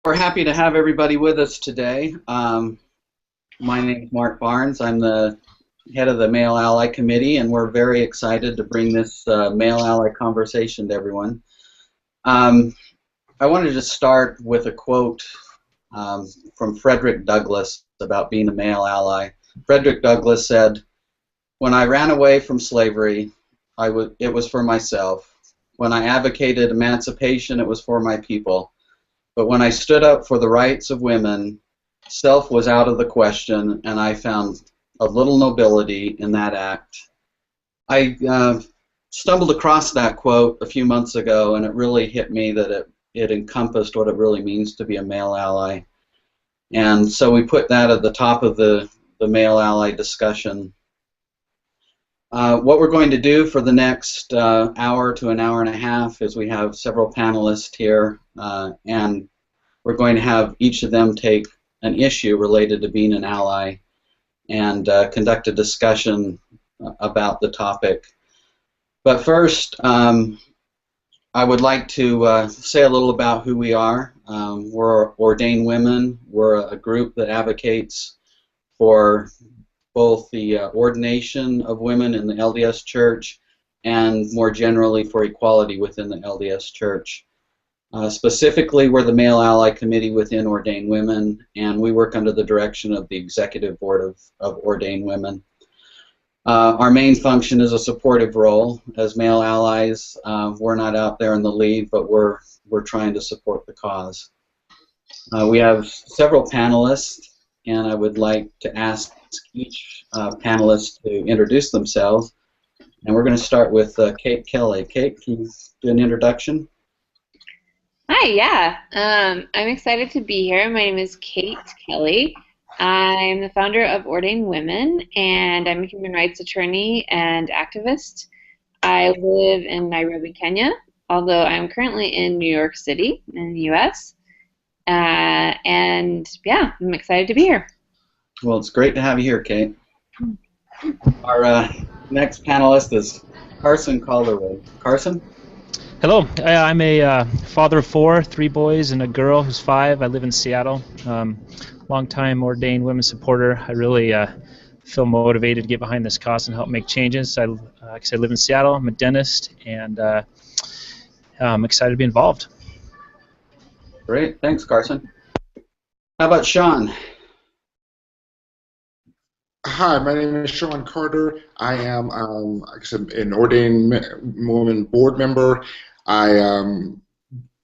We're happy to have everybody with us today. My name is Mark Barnes. I'm the head of the Male Ally Committee, and we're very excited to bring this Male Ally conversation to everyone. I wanted to start with a quote from Frederick Douglass about being a male ally. Frederick Douglass said, "When I ran away from slavery, it was for myself. When I advocated emancipation, it was for my people. But when I stood up for the rights of women, self was out of the question, and I found a little nobility in that act." I stumbled across that quote a few months ago, and it really hit me that it encompassed what it really means to be a male ally. And so we put that at the top of the male ally discussion. What we're going to do for the next hour to an hour and a half is we have several panelists here, and we're going to have each of them take an issue related to being an ally and conduct a discussion about the topic. But first, I would like to say a little about who we are. We're Ordained Women. We're a group that advocates for both the ordination of women in the LDS Church and more generally for equality within the LDS Church. Specifically, we're the Male Ally Committee within Ordained Women, and we work under the direction of the Executive Board of Ordained Women. Our main function is a supportive role. As male allies, we're not out there in the lead, but we're trying to support the cause. We have several panelists, and I would like to ask each panelist to introduce themselves. And we're going to start with Kate Kelly. Kate, can you do an introduction? Hi, yeah. I'm excited to be here. My name is Kate Kelly. I'm the founder of Ordained Women, and I'm a human rights attorney and activist. I live in Nairobi, Kenya, although I'm currently in New York City in the U.S. And yeah, I'm excited to be here. Well, it's great to have you here, Kate. Our next panelist is Carson Calderwood. Carson? Hello, I'm a father of four, three boys and a girl who's 5. I live in Seattle. Longtime Ordained Women supporter. I really feel motivated to get behind this cause and help make changes. Like I said, I live in Seattle. I'm a dentist, and I'm excited to be involved. Great, thanks, Carson. How about Sean? Hi, my name is Sean Carter. I am, like I said, an Ordained Woman board member. I,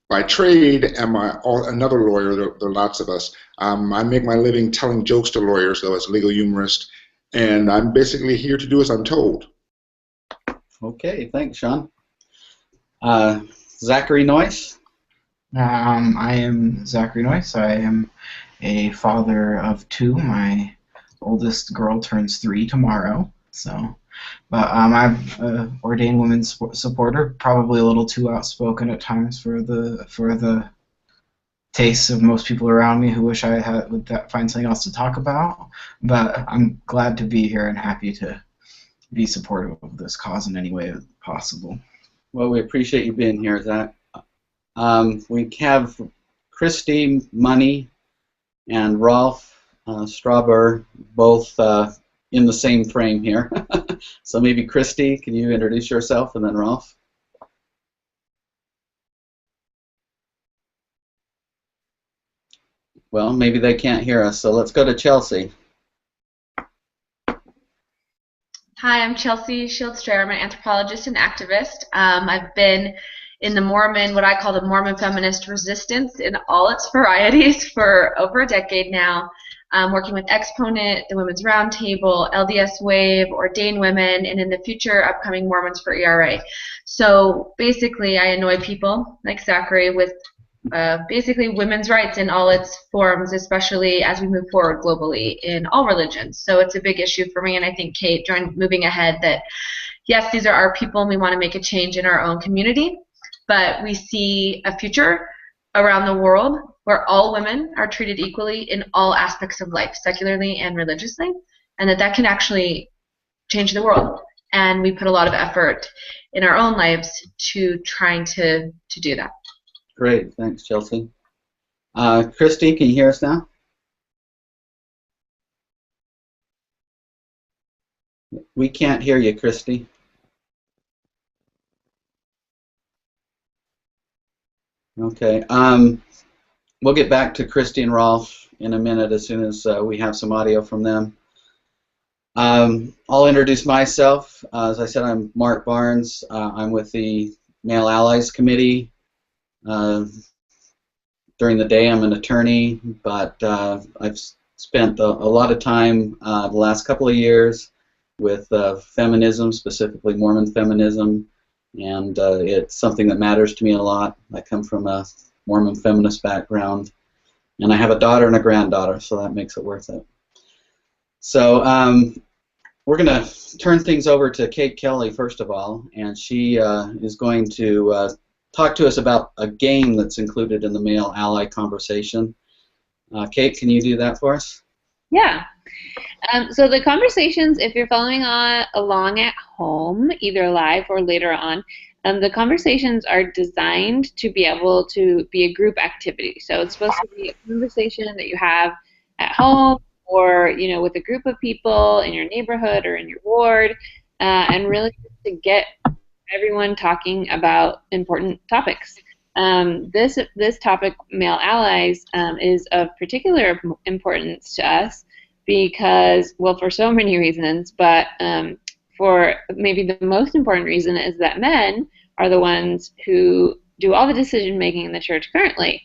by trade, am another lawyer. There are lots of us. I make my living telling jokes to lawyers, though, as a legal humorist, and I'm basically here to do as I'm told. Okay, thanks, Sean. Zachary Noyce? I am Zachary Noyce. I am a father of 2. My oldest girl turns 3 tomorrow. But I'm an Ordained Women supporter. Probably a little too outspoken at times for the tastes of most people around me who wish I would find something else to talk about. But I'm glad to be here and happy to be supportive of this cause in any way possible. Well, we appreciate you being here, Zach. We have Christy Money and Rolf Strauber both in the same frame here. So maybe Christy, can you introduce yourself, and then Rolf? Well, maybe they can't hear us, so let's go to Chelsea. Hi, I'm Chelsea Shield-Strayer. I'm an anthropologist and activist. I've been in the Mormon, what I call the Mormon feminist resistance in all its varieties for over a decade now. Working with Exponent, the Women's Roundtable, LDS Wave, Ordained Women, and in the future, upcoming Mormons for ERA. So basically, I annoy people like Zachary with basically women's rights in all its forms, especially as we move forward globally in all religions. So it's a big issue for me, and I think Kate joined Moving Ahead that, yes, these are our people, and we want to make a change in our own community, but we see a future around the world where all women are treated equally in all aspects of life, secularly and religiously, and that can actually change the world. And we put a lot of effort in our own lives to trying to do that. Great, thanks, Chelsea. Christy, can you hear us now? We can't hear you, Christy. Okay. We'll get back to Christy and Rolf in a minute as soon as we have some audio from them. I'll introduce myself. As I said, I'm Mark Barnes. I'm with the Male Allies Committee. During the day, I'm an attorney, but I've spent a lot of time the last couple of years with feminism, specifically Mormon feminism, and it's something that matters to me a lot. I come from a Mormon feminist background, and I have a daughter and a granddaughter, so that makes it worth it. So we're going to turn things over to Kate Kelly, first of all, and she is going to talk to us about a game that's included in the Male Ally conversation. Kate, can you do that for us? Yeah. So the conversations, if you're following along at home, either live or later on, the conversations are designed to be able to be a group activity. So it's supposed to be a conversation that you have at home or with a group of people in your neighborhood or in your ward, and really to get everyone talking about important topics. This topic, male allies, is of particular importance to us because, well, for so many reasons, but for maybe the most important reason is that men are the ones who do all the decision making in the church currently,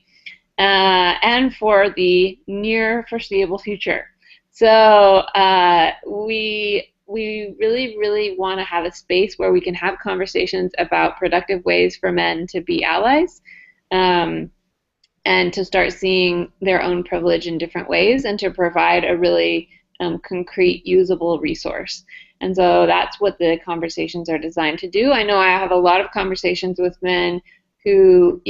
and for the near foreseeable future. So we really, really want to have a space where we can have conversations about productive ways for men to be allies, and to start seeing their own privilege in different ways, and to provide a really concrete, usable resource. And so that's what the conversations are designed to do. I know I have a lot of conversations with men who,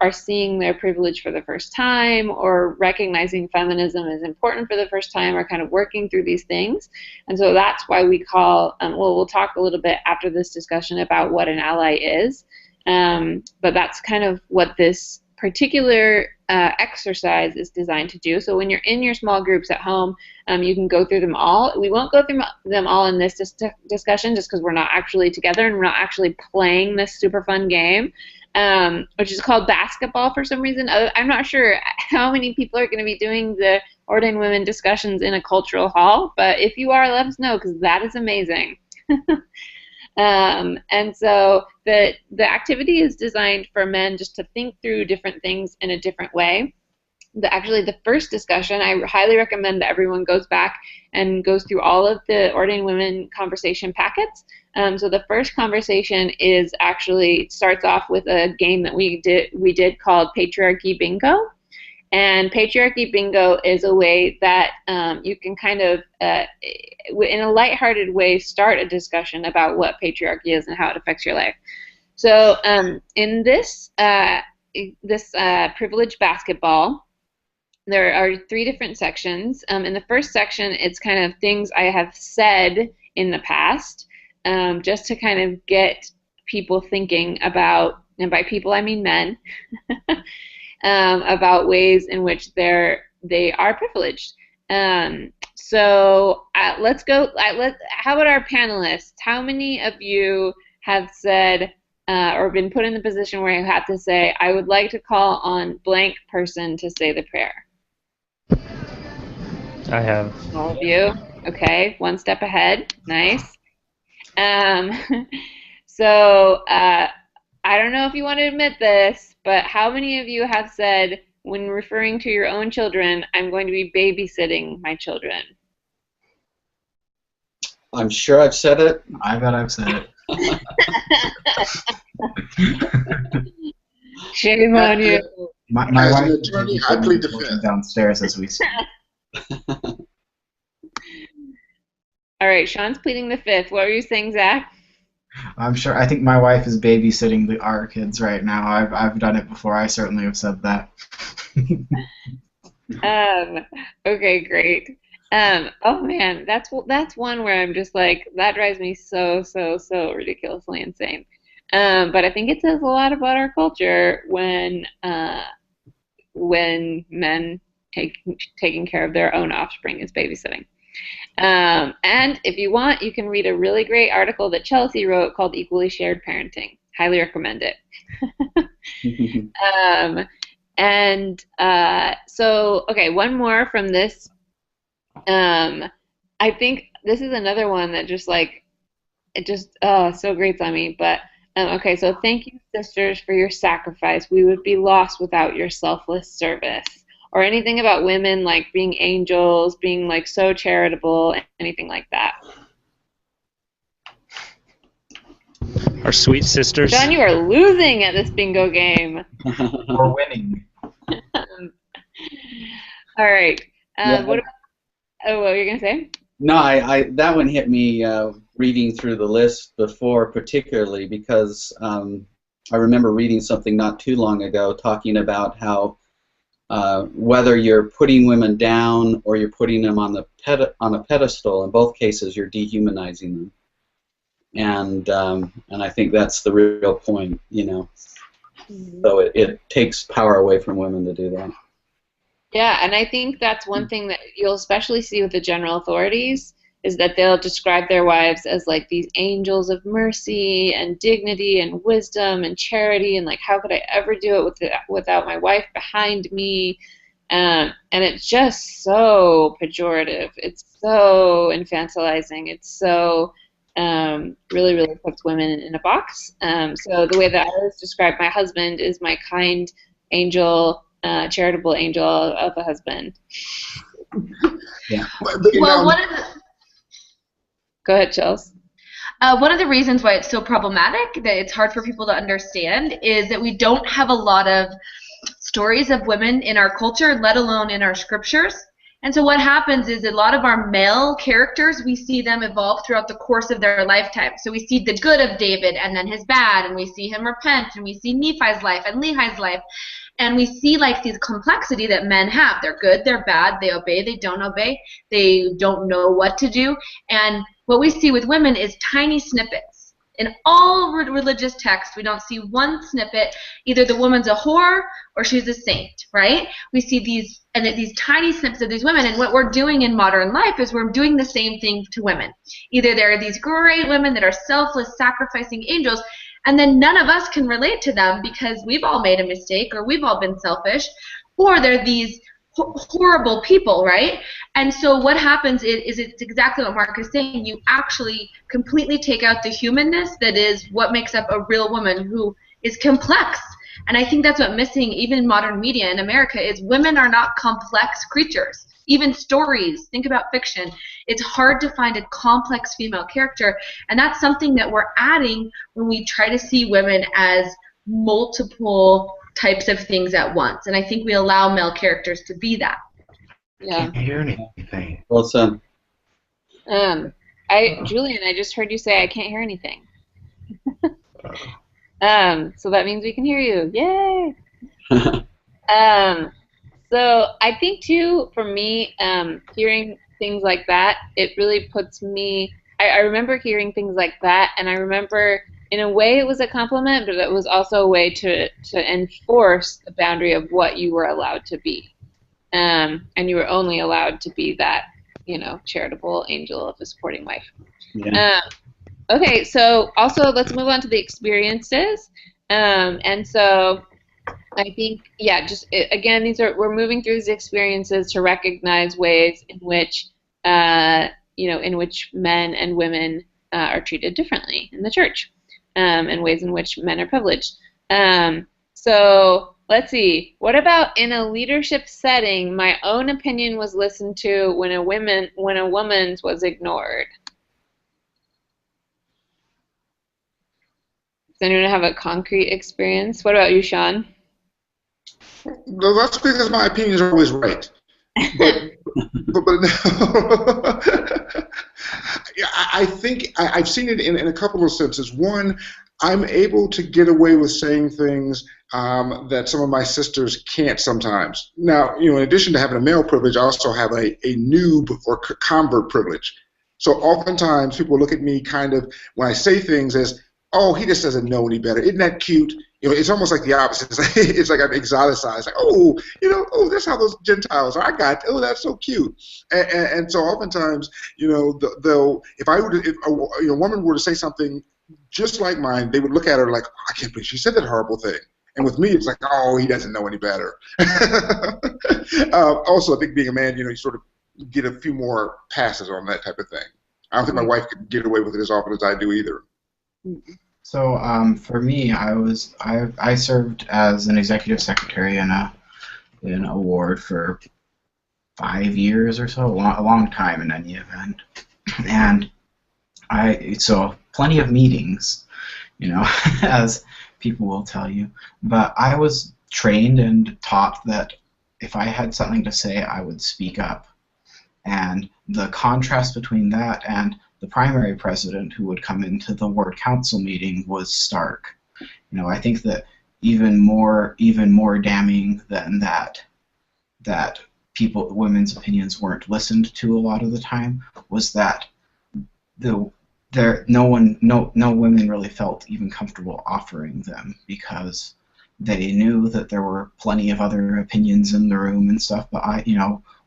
are seeing their privilege for the first time, or recognizing feminism as important for the first time, or kind of working through these things. And so that's why we call, we'll talk a little bit after this discussion about what an ally is, but that's kind of what this particular exercise is designed to do. So when you're in your small groups at home, you can go through them all. We won't go through them all in this discussion just because we're not actually together and we're not actually playing this super fun game, which is called basketball for some reason. I'm not sure how many people are going to be doing the Ordained Women discussions in a cultural hall, but if you are, let us know, because that is amazing. And so the activity is designed for men just to think through different things in a different way. Actually, the first discussion, I highly recommend that everyone goes back and goes through all of the Ordained Women conversation packets. So the first conversation starts off with a game that we did called Patriarchy Bingo. And Patriarchy Bingo is a way that you can kind of, in a lighthearted way, start a discussion about what patriarchy is and how it affects your life. So in this privileged basketball, there are 3 different sections. In the first section, it's kind of things I have said in the past, just to kind of get people thinking about, and by people I mean men, about ways in which they are privileged. So let's go. How about our panelists? How many of you have said or been put in the position where you have to say, I would like to call on blank person to say the prayer? I have. All of you? Okay, one step ahead. Nice. So I don't know if you want to admit this, but how many of you have said, when referring to your own children, I'm going to be babysitting my children? I'm sure I've said it. I bet I've said it. Shame on you. My As wife an is attorney, I plead the fifth. downstairs as we speak. All right, Sean's pleading the fifth. What were you saying, Zach? I'm sure. I think my wife is babysitting our kids right now. I've done it before. I certainly have said that. Okay, great. Oh man, that's one where I'm just like, that drives me so ridiculously insane. But I think it says a lot about our culture when when men taking care of their own offspring is babysitting. And if you want, you can read a really great article that Chelsea wrote called Equally Shared Parenting. Highly recommend it. So, okay, one more from this. I think this is another one that just like, it just, oh, so grates on me. But, okay, so thank you, sisters, for your sacrifice. We would be lost without your selfless service. Or anything about women like being angels, being like so charitable, anything like that. Our sweet sisters. John, you are losing at this bingo game. Or winning. All right. Yeah. What about, oh, what were you going to say? No, I that one hit me reading through the list before, particularly because I remember reading something not too long ago talking about how whether you're putting women down or you're putting them on a pedestal, in both cases you're dehumanizing them, and I think that's the real point, you know. So it takes power away from women to do that. Yeah, and I think that's one thing that you'll especially see with the general authorities is that they'll describe their wives as like these angels of mercy and dignity and wisdom and charity, and like how could I ever do it without my wife behind me? And it's just so pejorative. It's so infantilizing. It's so really, really puts women in a box. So the way that I always describe my husband is my kind angel, charitable angel of a husband. Yeah. Well, one of the Go ahead, Chels. One of the reasons why it's so problematic, that it's hard for people to understand, is that we don't have a lot of stories of women in our culture, let alone in our scriptures. And so what happens is a lot of our male characters, we see them evolve throughout the course of their lifetime. So we see the good of David and then his bad, and we see him repent, and we see Nephi's life and Lehi's life. And we see like this complexity that men have. They're good, they're bad, they obey, they don't obey, they don't know what to do. And what we see with women is tiny snippets. In all religious texts, we don't see one snippet, either the woman's a whore or she's a saint, right? We see these tiny snippets of these women, and what we're doing in modern life is we're doing the same thing to women. Either there are these great women that are selfless, sacrificing angels, and then none of us can relate to them because we've all made a mistake or we've all been selfish, or they're these horrible people, right? And so what happens is it's exactly what Mark is saying. You actually completely take out the humanness that is what makes up a real woman who is complex. And I think that's what's missing even in modern media in America is women are not complex creatures. Even stories, think about fiction. It's hard to find a complex female character, and that's something that we're adding when we try to see women as multiple types of things at once. And I think we allow male characters to be that. Yeah. Can't hear anything. Well said. Julian, I just heard you say I can't hear anything. So that means we can hear you. Yay! So I think too, for me, hearing things like that, it really puts me. I remember hearing things like that, and I remember, in a way, it was a compliment, but it was also a way to enforce the boundary of what you were allowed to be, and you were only allowed to be that, charitable angel of a supporting wife. Yeah. Okay, so also let's move on to the experiences, and so I think, again, we're moving through these experiences to recognize ways in which, in which men and women are treated differently in the church, and ways in which men are privileged. So let's see. What about in a leadership setting? My own opinion was listened to when a woman's was ignored. Does anyone have a concrete experience? What about you, Sean? No, that's because my opinions are always right. But I think I've seen it in a couple of senses. One, I'm able to get away with saying things that some of my sisters can't sometimes. Now, in addition to having a male privilege, I also have a noob or convert privilege. So oftentimes people look at me kind of, when I say things, as, oh, he just doesn't know any better. Isn't that cute? it's almost like the opposite. It's like I'm exoticized. Like, oh, that's how those Gentiles are. Oh, that's so cute. And so oftentimes, they'll if I were to, if a woman were to say something just like mine, they would look at her like, I can't believe she said that horrible thing. And with me, it's like, oh, he doesn't know any better. Also, I think being a man, you sort of get a few more passes on that type of thing. I don't think my wife could get away with it as often as I do either. So for me, I served as an executive secretary in a ward for 5 years or so, a long time in any event, and so plenty of meetings, as people will tell you. But I was trained and taught that if I had something to say, I would speak up. And the contrast between that and the primary president who would come into the ward council meeting was stark. I think that even more damning than that women's opinions weren't listened to a lot of the time was that no women really felt even comfortable offering them because they knew that there were plenty of other opinions in the room and stuff. But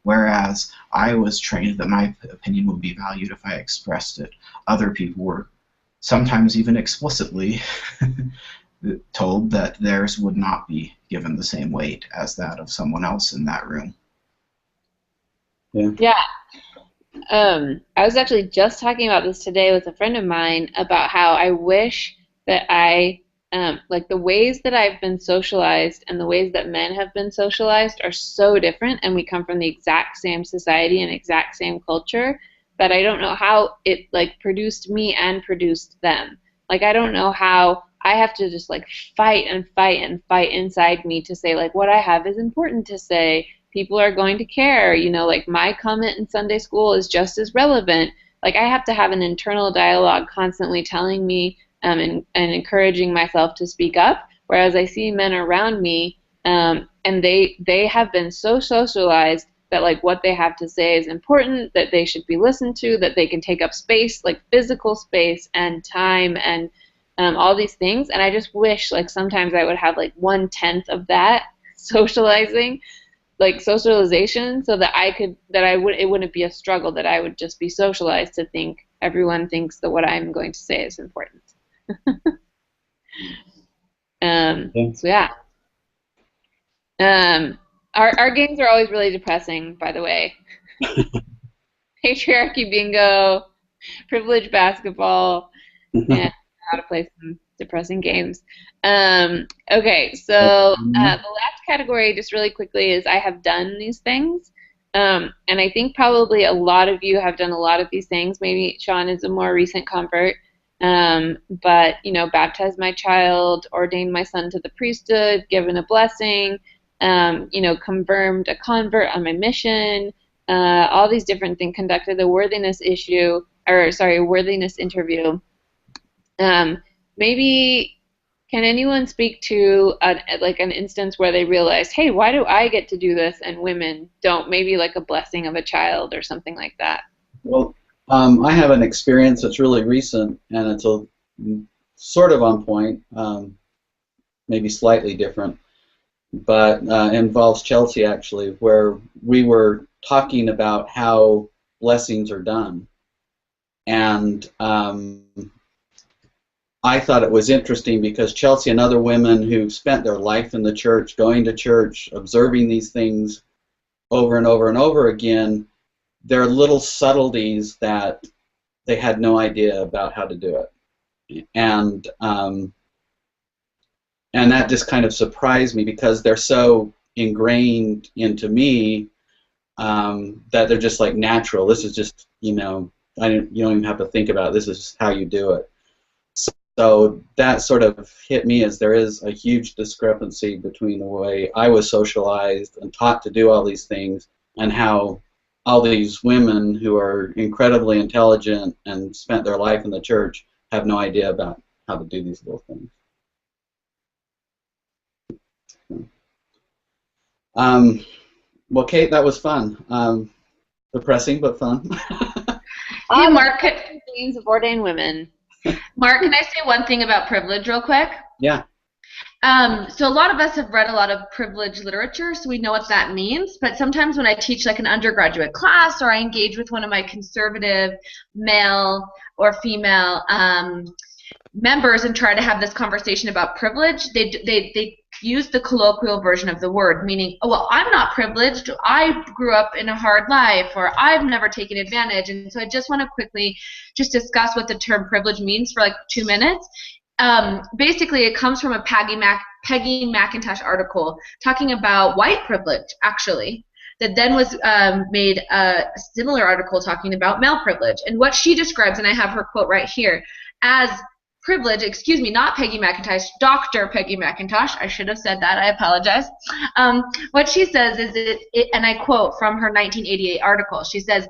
whereas I was trained that my opinion would be valued if I expressed it, other people were sometimes even explicitly told that theirs would not be given the same weight as that of someone else in that room. Yeah. I was actually just talking about this today with a friend of mine about how I wish that like the ways that I've been socialized and the ways that men have been socialized are so different, and we come from the exact same society and exact same culture, that I don't know how it like produced me and produced them. Like I don't know how I have to just like fight and fight and fight inside me to say like what I have is important to say. People are going to care, like my comment in Sunday school is just as relevant. Like I have to have an internal dialogue constantly telling me and encouraging myself to speak up, whereas I see men around me and they have been so socialized that like what they have to say is important, that they should be listened to, that they can take up space, like physical space and time and all these things. And I just wish like sometimes I would have like 1/10 of that socialization, so that it wouldn't be a struggle, that I would just be socialized to think everyone thinks that what I'm going to say is important. So yeah. Our games are always really depressing, by the way. Patriarchy bingo, privilege basketball, and how to play some depressing games. Okay, so the last category, just really quickly, is I have done these things. And I think probably a lot of you have done a lot of these things. Maybe Sean is a more recent convert. But, baptized my child, ordained my son to the priesthood, given a blessing, confirmed a convert on my mission, all these different things, conducted a worthiness interview. Maybe can anyone speak to an instance where they realized, hey, why do I get to do this and women don't? Maybe like a blessing of a child or something like that. Well, I have an experience that's really recent, and it's sort of on point, maybe slightly different, but involves Chelsea actually, where we were talking about how blessings are done. And I thought it was interesting because Chelsea and other women who spent their life in the church, going to church, observing these things over and over and over again, there are little subtleties that they had no idea about how to do it. And that just kind of surprised me because they're so ingrained into me that they're just like natural. This is just, you don't even have to think about it. This is just how you do it. So that sort of hit me as there is a huge discrepancy between the way I was socialized and taught to do all these things and how all these women who are incredibly intelligent and spent their life in the church have no idea about how to do these little things. Well, Kate, that was fun. Depressing, but fun. Hey, Mark. Things of ordained women. Mark, can I say one thing about privilege real quick? Yeah. So a lot of us have read a lot of privilege literature, so we know what that means. But sometimes when I teach like an undergraduate class, or I engage with one of my conservative male or female members and try to have this conversation about privilege, they use the colloquial version of the word, meaning, oh, well, I'm not privileged, I grew up in a hard life, or I've never taken advantage. And so I just want to quickly just discuss what the term privilege means for like 2 minutes. Basically, it comes from a Peggy McIntosh article talking about white privilege, actually, that then was made a similar article talking about male privilege. And what she describes, and I have her quote right here, as privilege, excuse me, not Peggy McIntosh, Dr. Peggy McIntosh, I should have said that, I apologize. What she says is, and I quote from her 1988 article, she says,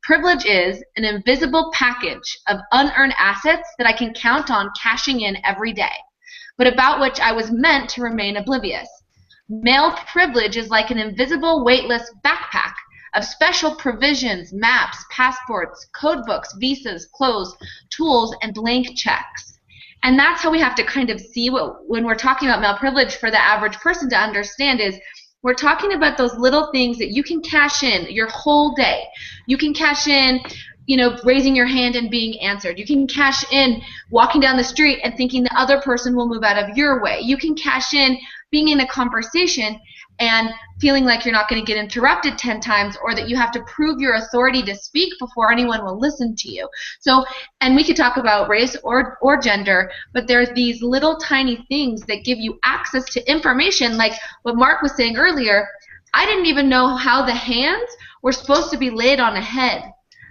privilege is an invisible package of unearned assets that I can count on cashing in every day, but about which I was meant to remain oblivious. Male privilege is like an invisible, weightless backpack of special provisions, maps, passports, code books, visas, clothes, tools, and blank checks. And that's how we have to kind of see when we're talking about male privilege for the average person to understand is, we're talking about those little things that you can cash in your whole day. You can cash in, raising your hand and being answered. You can cash in walking down the street and thinking the other person will move out of your way. You can cash in being in a conversation and feeling like you're not going to get interrupted 10 times, or that you have to prove your authority to speak before anyone will listen to you. So, and we could talk about race or gender, but there's these little tiny things that give you access to information, like what Mark was saying earlier. I didn't even know how the hands were supposed to be laid on a head.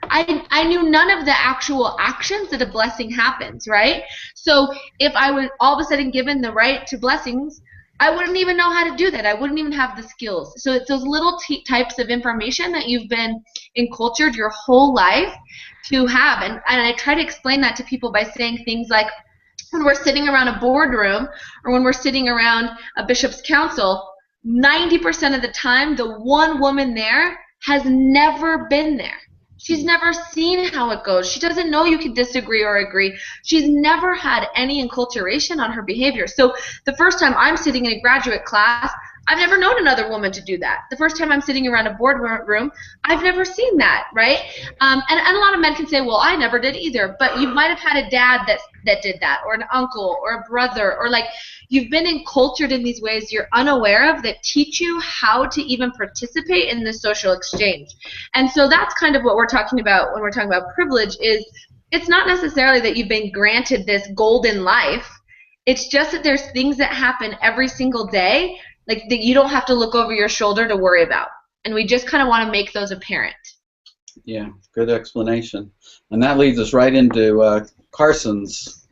I knew none of the actual actions that a blessing happens, right? So if I was all of a sudden given the right to blessings, I wouldn't even know how to do that. I wouldn't even have the skills. So it's those little types of information that you've been encultured your whole life to have. And I try to explain that to people by saying things like, when we're sitting around a boardroom or when we're sitting around a bishop's council, 90% of the time, the one woman there has never been there. She's never seen how it goes. She doesn't know you can disagree or agree. She's never had any enculturation on her behavior. So the first time I'm sitting in a graduate class, I've never known another woman to do that. The first time I'm sitting around a boardroom, I've never seen that, right? And a lot of men can say, well, I never did either. But you might have had a dad that did that, or an uncle, or a brother, or like you've been encultured in these ways you're unaware of that teach you how to even participate in the social exchange. And so that's kind of what we're talking about when we're talking about privilege. Is it's not necessarily that you've been granted this golden life. It's just that there's things that happen every single day, like that you don't have to look over your shoulder to worry about. And we just kind of want to make those apparent. Yeah, good explanation. And that leads us right into Carson's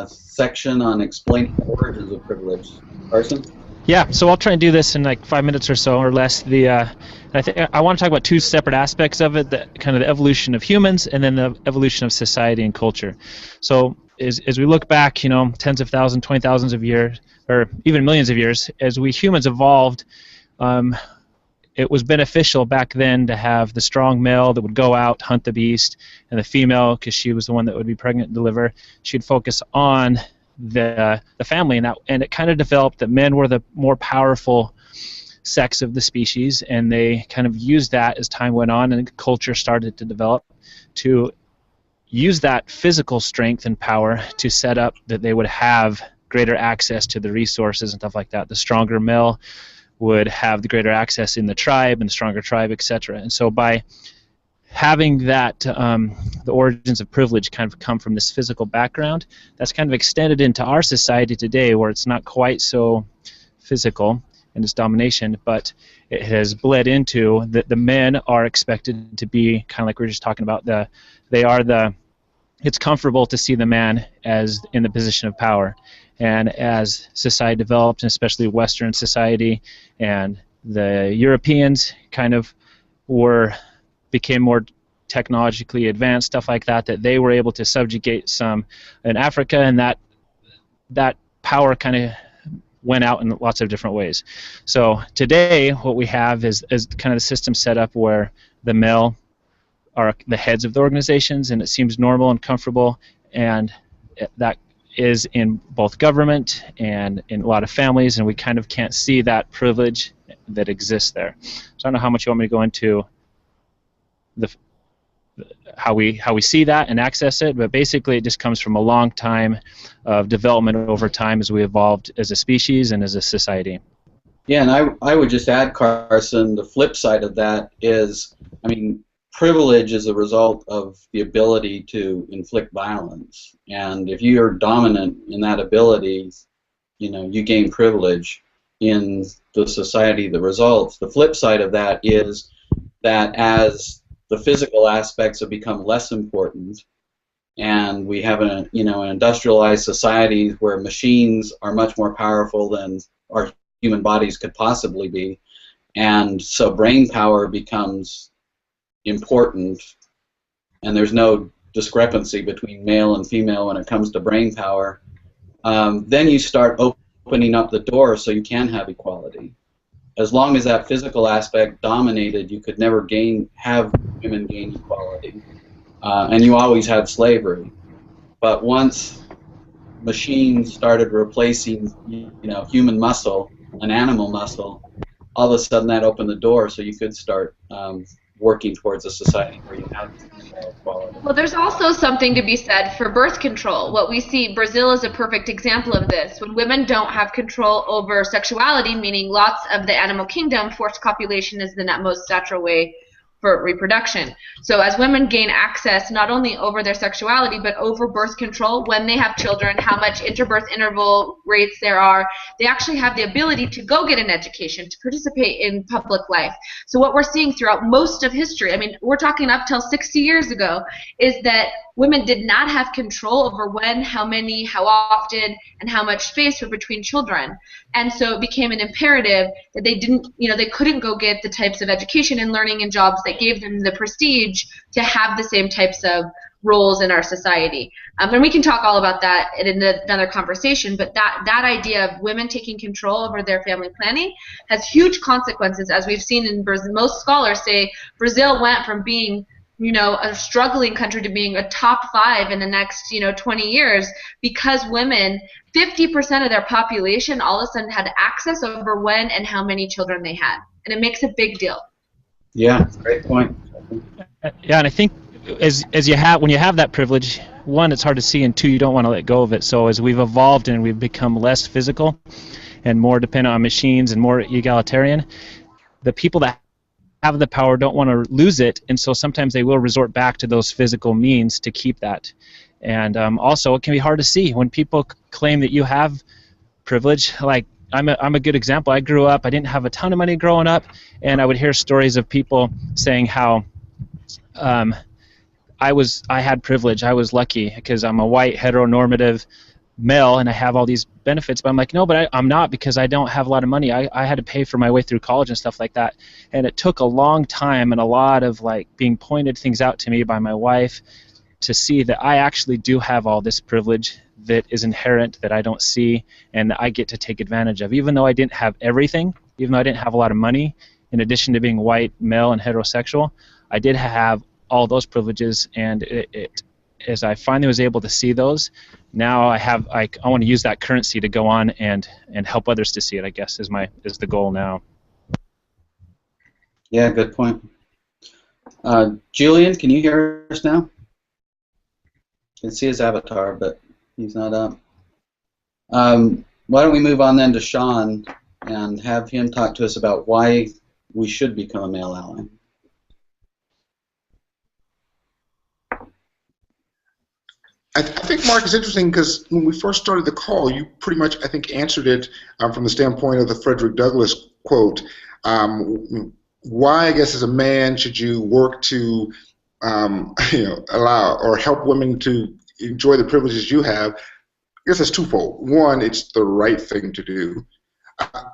section on explaining the origins of privilege. Carson? Yeah, so I'll try and do this in like 5 minutes or so or less. I want to talk about two separate aspects of it, the kind of the evolution of humans and then the evolution of society and culture. So as we look back, tens of thousands, 20,000s of years, or even millions of years, as we humans evolved, it was beneficial back then to have the strong male that would go out, hunt the beast, and the female, because she was the one that would be pregnant and deliver, she'd focus on the family, and it kind of developed that men were the more powerful sex of the species, and they kind of used that as time went on and culture started to develop to use that physical strength and power to set up that they would have greater access to the resources and stuff like that. The stronger male would have the greater access in the tribe, and the stronger tribe, etc. And so by having that, the origins of privilege kind of come from this physical background, that's kind of extended into our society today, where it's not quite so physical in its domination, but it has bled into that the men are expected to be kind of like we were just talking about. It's comfortable to see the man as in the position of power. And as society developed, and especially Western society, and the Europeans kind of became more technologically advanced, stuff like that, that they were able to subjugate some in Africa, and that power kind of went out in lots of different ways. So today what we have is kind of the system set up where the male are the heads of the organizations, and it seems normal and comfortable, and that is in both government and in a lot of families, and we kind of can't see that privilege that exists there. So I don't know how much you want me to go into how we see that and access it, but basically it just comes from a long time of development over time as we evolved as a species and as a society. Yeah, and I would just add, Carson, the flip side of that is, I mean, privilege is a result of the ability to inflict violence. And if you're dominant in that ability, you know, you gain privilege in the society that results. The flip side of that is that as the physical aspects have become less important, and we have an industrialized society where machines are much more powerful than our human bodies could possibly be, and so brain power becomes important, and there's no discrepancy between male and female when it comes to brain power, then you start opening up the door so you can have equality. As long as that physical aspect dominated, you could never have women gain equality, and you always had slavery. But once machines started replacing, human muscle and animal muscle, all of a sudden that opened the door so you could start working towards a society where you have equality. Well, there's also something to be said for birth control. What we see, Brazil is a perfect example of this. When women don't have control over sexuality, meaning lots of the animal kingdom, forced copulation is the most natural way for reproduction. So as women gain access not only over their sexuality but over birth control, when they have children, how much interbirth interval rates there are, they actually have the ability to go get an education, to participate in public life. So what we're seeing throughout most of history, I mean, we're talking up till 60 years ago, is that women did not have control over when, how many, how often, and how much space were between children. And so it became an imperative that they didn't, they couldn't go get the types of education and learning and jobs that gave them the prestige to have the same types of roles in our society. And we can talk all about that in another conversation, but that idea of women taking control over their family planning has huge consequences, as we've seen in Brazil. Most scholars say Brazil went from being a struggling country to being a top 5 in the next, 20 years, because women, 50% of their population all of a sudden had access over when and how many children they had. And it makes a big deal. Yeah, great point. Yeah, and I think when you have that privilege, one, it's hard to see, and two, you don't want to let go of it. So as we've evolved and we've become less physical and more dependent on machines and more egalitarian, the people that have the power don't want to lose it, and so sometimes they will resort back to those physical means to keep that. And also, it can be hard to see when people claim that you have privilege. Like I'm a good example. I grew up, I didn't have a ton of money growing up, and I would hear stories of people saying how I had privilege, I was lucky because I'm a white heteronormative male and I have all these benefits, but I'm like, no, but I'm not, because I don't have a lot of money. I had to pay for my way through college and stuff like that, and it took a long time and a lot of being pointed things out to me by my wife to see that I actually do have all this privilege that is inherent that I don't see and that I get to take advantage of. Even though I didn't have everything, even though I didn't have a lot of money, in addition to being white, male, and heterosexual, I did have all those privileges, and as I finally was able to see those, now I want to use that currency to go on and help others to see it, I guess, is the goal now. Yeah, good point. Julian, can you hear us now? I can see his avatar, but he's not up. Why don't we move on then to Sean and have him talk to us about why we should become a male ally. I think, Mark, is interesting because when we first started the call, you pretty much, I think, answered it from the standpoint of the Frederick Douglass quote. Why, I guess, as a man, should you work to allow or help women to enjoy the privileges you have? I guess it's twofold. One, it's the right thing to do.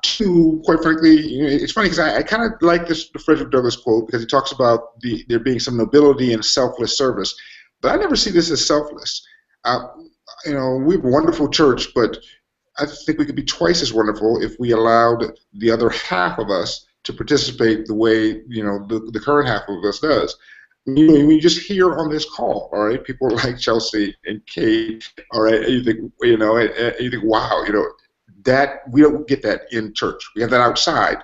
Two, quite frankly, it's funny because I kind of like the Frederick Douglass quote because he talks about there being some nobility in selfless service, but I never see this as selfless. We have a wonderful church, but I think we could be twice as wonderful if we allowed the other half of us to participate the way the current half of us does. When you just hear on this call, all right, people like Chelsea and Kate, all right, and you think, and you think, wow, that we don't get that in church. We have that outside.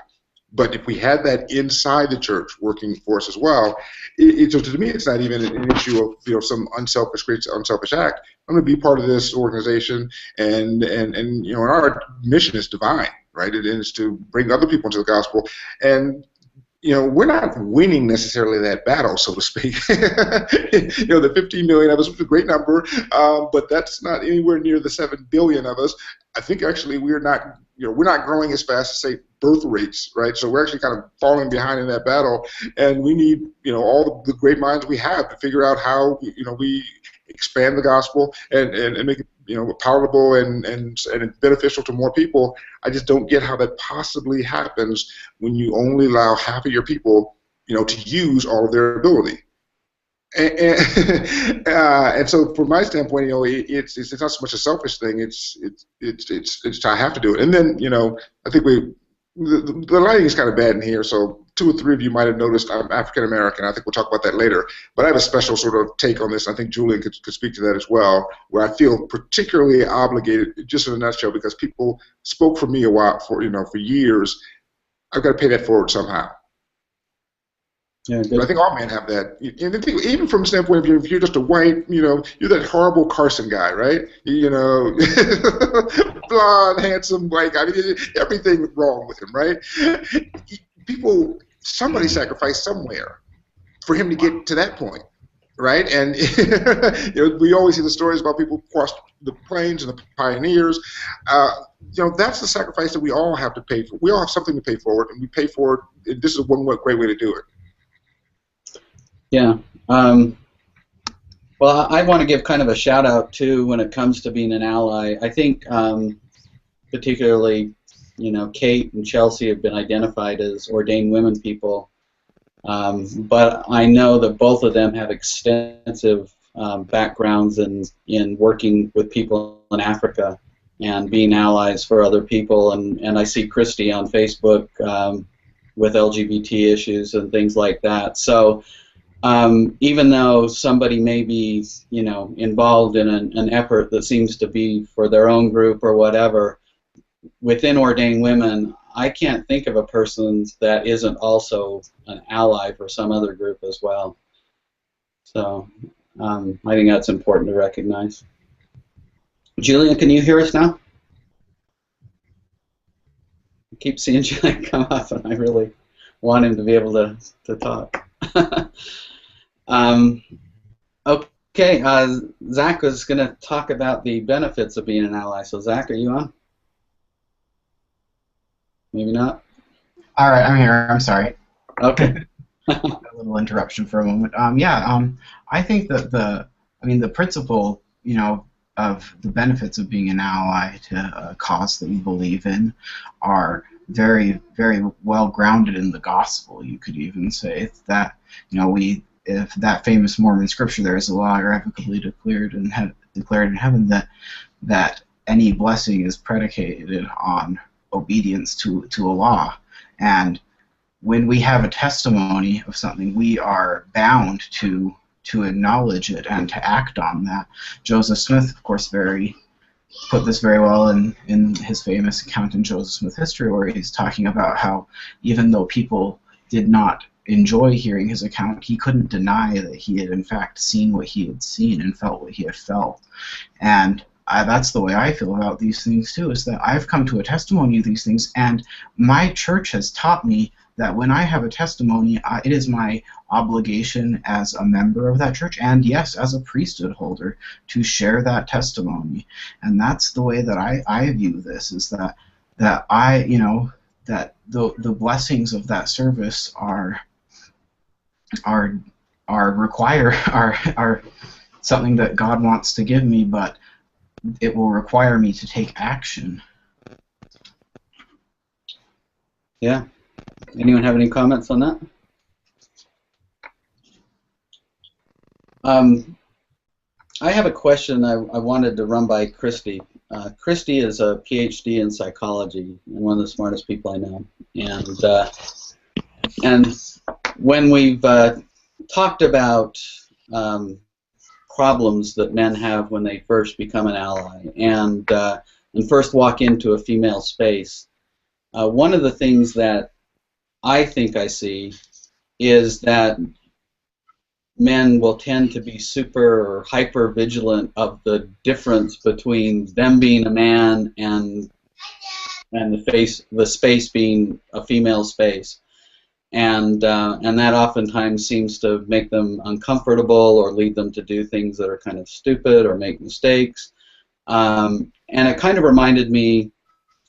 But if we had that inside the church working for us as well, so to me, it's not even an issue of some great unselfish act. I'm going to be part of this organization, and our mission is divine, right? It is to bring other people into the gospel, and we're not winning necessarily that battle, so to speak. The 15 million of us was a great number, but that's not anywhere near the 7 billion of us. I think actually we're not growing as fast as, say, birth rates, right? So we're actually kind of falling behind in that battle, and we need, all the great minds we have to figure out how, we expand the gospel and make it, palatable and beneficial to more people. I just don't get how that possibly happens when you only allow half of your people, to use all of their ability. And so, from my standpoint, it's not so much a selfish thing. It's I have to do it. And then, I think the lighting is kind of bad in here, so 2 or 3 of you might have noticed I'm African American. I think we'll talk about that later. But I have a special sort of take on this. I think Julian could speak to that as well, where I feel particularly obligated, just in a nutshell, because people spoke for me for years. I've got to pay that forward somehow. Yeah, but I think all men have that. And I think even from the standpoint of if you're just a white, you're that horrible Carson guy, right? Blonde, handsome, white guy. I mean, everything wrong with him, right? Somebody sacrificed somewhere for him to get to that point, right? And we always hear the stories about people who crossed the plains and the pioneers. That's the sacrifice that we all have to pay for. We all have something to pay for, and we pay for it. And this is one great way to do it. Yeah. Well, I want to give kind of a shout out too when it comes to being an ally. I think particularly, Kate and Chelsea have been identified as ordained women people, but I know that both of them have extensive backgrounds in working with people in Africa and being allies for other people. And I see Christy on Facebook with LGBT issues and things like that. So. Even though somebody may be, involved in an effort that seems to be for their own group or whatever, within Ordained Women, I can't think of a person that isn't also an ally for some other group as well. So I think that's important to recognize. Julian, can you hear us now? I keep seeing Julian come up, and I really want him to be able to talk. Okay, Zach was going to talk about the benefits of being an ally. So, Zach, are you on? Maybe not. All right, I'm here. I'm sorry. Okay. A little interruption for a moment. I think that the principle, of the benefits of being an ally to a cause that we believe in are very, very well grounded in the gospel. You could even say that, if that famous Mormon scripture, there is a law irrevocably declared in heaven, that any blessing is predicated on obedience to a law. And when we have a testimony of something, we are bound to acknowledge it and to act on that. Joseph Smith, of course, put this very well in his famous account in Joseph Smith History, where he's talking about how even though people did not enjoy hearing his account, he couldn't deny that he had in fact seen what he had seen and felt what he had felt. And that's the way I feel about these things too, is that I've come to a testimony of these things, and my church has taught me that when I have a testimony, it is my obligation as a member of that church, and yes, as a priesthood holder, to share that testimony. And that's the way that I view this, is that the blessings of that service are something that God wants to give me, but it will require me to take action. Yeah. Anyone have any comments on that? I have a question I wanted to run by Christy. Christy is a PhD in psychology and one of the smartest people I know. And when we've talked about problems that men have when they first become an ally and first walk into a female space. One of the things that I think I see is that men will tend to be super or hyper vigilant of the difference between them being a man and the space being a female space, and that oftentimes seems to make them uncomfortable or lead them to do things that are kind of stupid or make mistakes. And it kind of reminded me,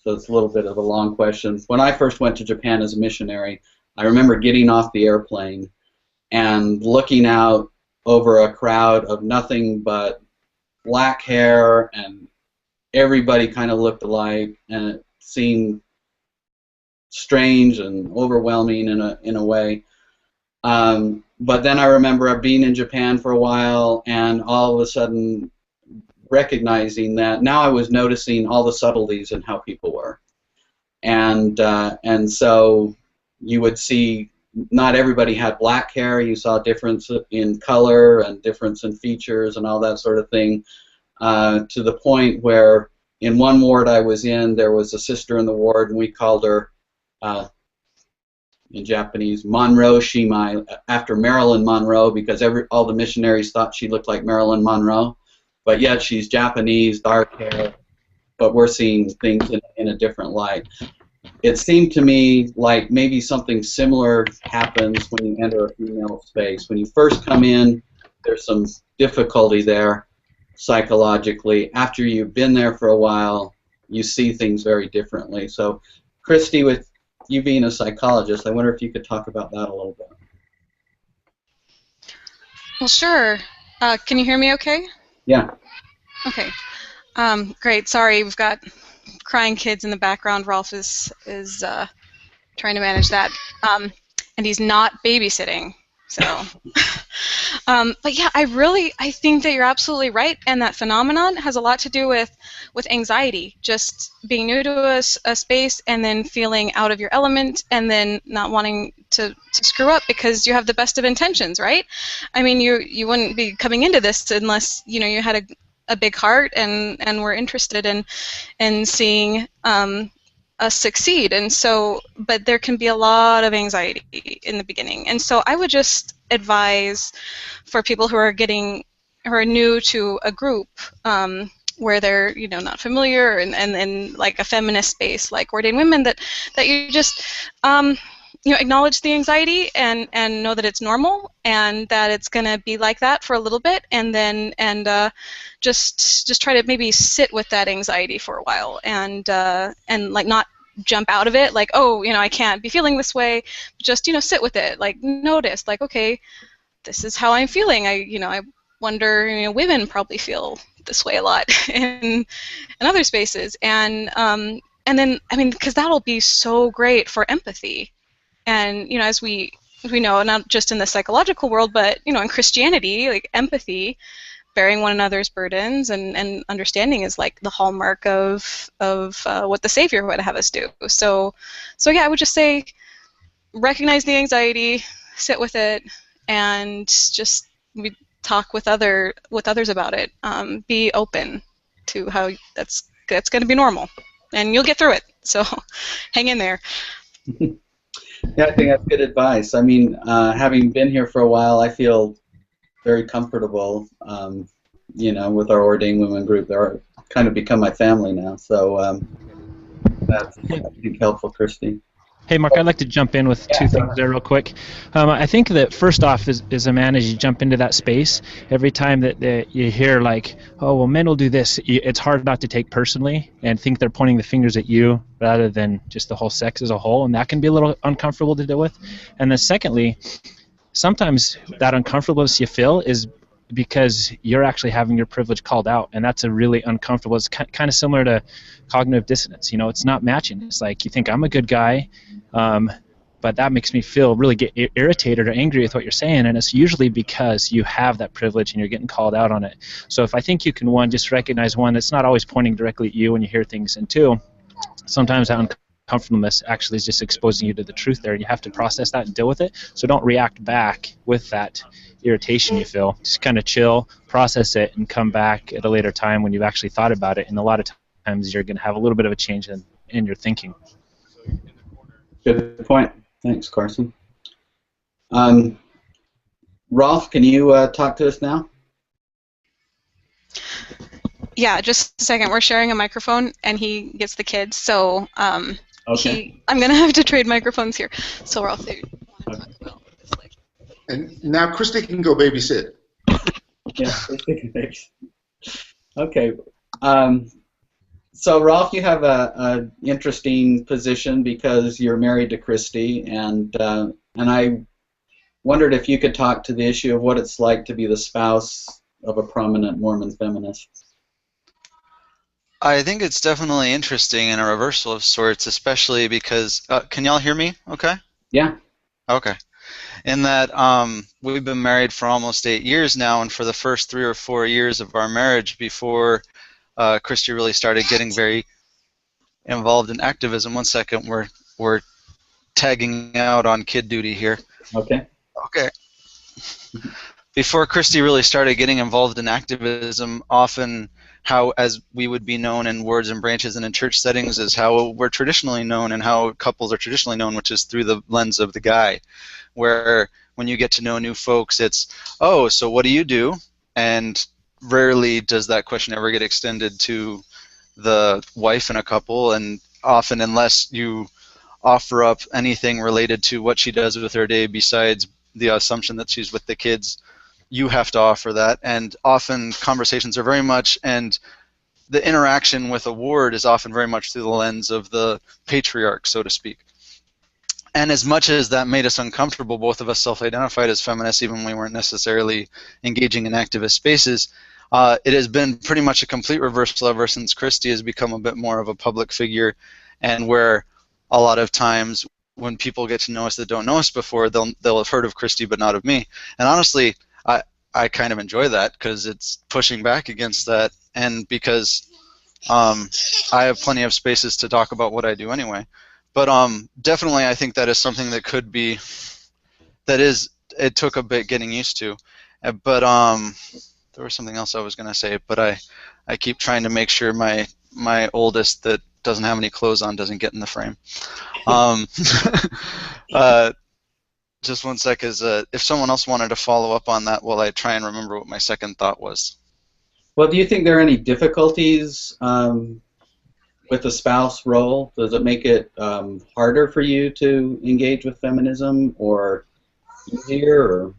so it's a little bit of a long question. When I first went to Japan as a missionary, I remember getting off the airplane and looking out over a crowd of nothing but black hair, and everybody kind of looked alike, and it seemed strange and overwhelming in a way. But then I remember being in Japan for a while, and all of a sudden recognizing that now I was noticing all the subtleties in how people were, and so you would see not everybody had black hair. You saw difference in color and difference in features and all that sort of thing, to the point where in one ward I was in, there was a sister in the ward, and we called her, in Japanese, Monroe Shimai, after Marilyn Monroe, because all the missionaries thought she looked like Marilyn Monroe, but yet she's Japanese, dark hair, but we're seeing things in a different light. It seemed to me like maybe something similar happens when you enter a female space. When you first come in, there's some difficulty there psychologically. After you've been there for a while, you see things very differently. So, Christy, with you being a psychologist, I wonder if you could talk about that a little bit. Well, sure. Can you hear me okay? Yeah. Okay. Great. Sorry, we've got crying kids in the background. Rolf is trying to manage that, and he's not babysitting. So, but yeah, I think that you're absolutely right, and that phenomenon has a lot to do with anxiety, just being new to a space and then feeling out of your element, and then not wanting to screw up because you have the best of intentions, right? I mean, you wouldn't be coming into this unless you had a big heart and were interested in seeing us succeed. And so, but there can be a lot of anxiety in the beginning. And so I would just advise for people who are new to a group, where they're not familiar and like a feminist space like Ordained Women, that you just acknowledge the anxiety and know that it's normal and that it's going to be like that for a little bit, and then just try to maybe sit with that anxiety for a while and like not jump out of it like, oh, I can't be feeling this way. Just sit with it, like notice, like, okay, this is how I'm feeling. I wonder, women probably feel this way a lot in other spaces, and then because that'll be so great for empathy. And as we know, not just in the psychological world, but in Christianity, like empathy, bearing one another's burdens and understanding is like the hallmark of what the Savior would have us do. So yeah, I would just say recognize the anxiety, sit with it, and just talk with others about it. Be open to how that's going to be normal, and you'll get through it. So hang in there. Yeah, I think that's good advice. I mean, having been here for a while, I feel very comfortable, with our Ordained Women group. They're kind of become my family now, so that's, I think, helpful, Christy. Hey, Mark, I'd like to jump in with two things there real quick. I think that first off, as a man, as you jump into that space, every time that you hear like, oh, well, men will do this, it's hard not to take personally and think they're pointing the fingers at you rather than just the whole sex as a whole, and that can be a little uncomfortable to deal with. And then secondly, sometimes that uncomfortableness you feel is because you're actually having your privilege called out, and that's a really uncomfortable. It's kind of similar to cognitive dissonance. It's not matching. It's like you think I'm a good guy, but that makes me feel really get irritated or angry with what you're saying, and it's usually because you have that privilege and you're getting called out on it. So if I think you can, one, just recognize, one, it's not always pointing directly at you when you hear things, and two, sometimes that uncomfortableness actually is just exposing you to the truth there. You have to process that and deal with it. So don't react back with that irritation you feel. Just kind of chill, process it, and come back at a later time when you've actually thought about it. And a lot of times you're going to have a little bit of a change in your thinking. Good point. Thanks, Carson. Rolf, can you talk to us now? Yeah, just a second. We're sharing a microphone, and he gets the kids, so Okay. I'm going to have to trade microphones here. So Ralph, you want to talk about this? And now Christy can go babysit. Yeah. Okay. So Rolf, you have a interesting position because you're married to Christy, and I wondered if you could talk to the issue of what it's like to be the spouse of a prominent Mormon feminist. I think it's definitely interesting and a reversal of sorts, especially because, can y'all hear me okay? Yeah. Okay. In that we've been married for almost 8 years now, and for the first 3 or 4 years of our marriage, before Christy really started getting very involved in activism. One second, we're tagging out on kid duty here. Okay. Okay. Before Christy really started getting involved in activism, often how, as we would be known in wards and branches and in church settings, is how we're traditionally known and how couples are traditionally known, which is through the lens of the guy, where when you get to know new folks, it's, oh, so what do you do? And rarely does that question ever get extended to the wife in a couple, and often, unless you offer up anything related to what she does with her day besides the assumption that she's with the kids, you have to offer that. And often conversations are very much, and the interaction with a ward is often very much through the lens of the patriarch, so to speak. And as much as that made us uncomfortable, both of us self-identified as feminists, even when we weren't necessarily engaging in activist spaces, it has been pretty much a complete reversal ever since Christy has become a bit more of a public figure, and where a lot of times when people get to know us that don't know us before, they'll have heard of Christy but not of me. And honestly, I kind of enjoy that because it's pushing back against that, and because I have plenty of spaces to talk about what I do anyway. But definitely I think that is something that could be, it took a bit getting used to. But there was something else I was going to say, but I keep trying to make sure my oldest that doesn't have any clothes on doesn't get in the frame. Just one sec, if someone else wanted to follow up on that while I try and remember what my second thought was. Well, do you think there are any difficulties with the spouse role? Does it make it harder for you to engage with feminism, or easier? Or?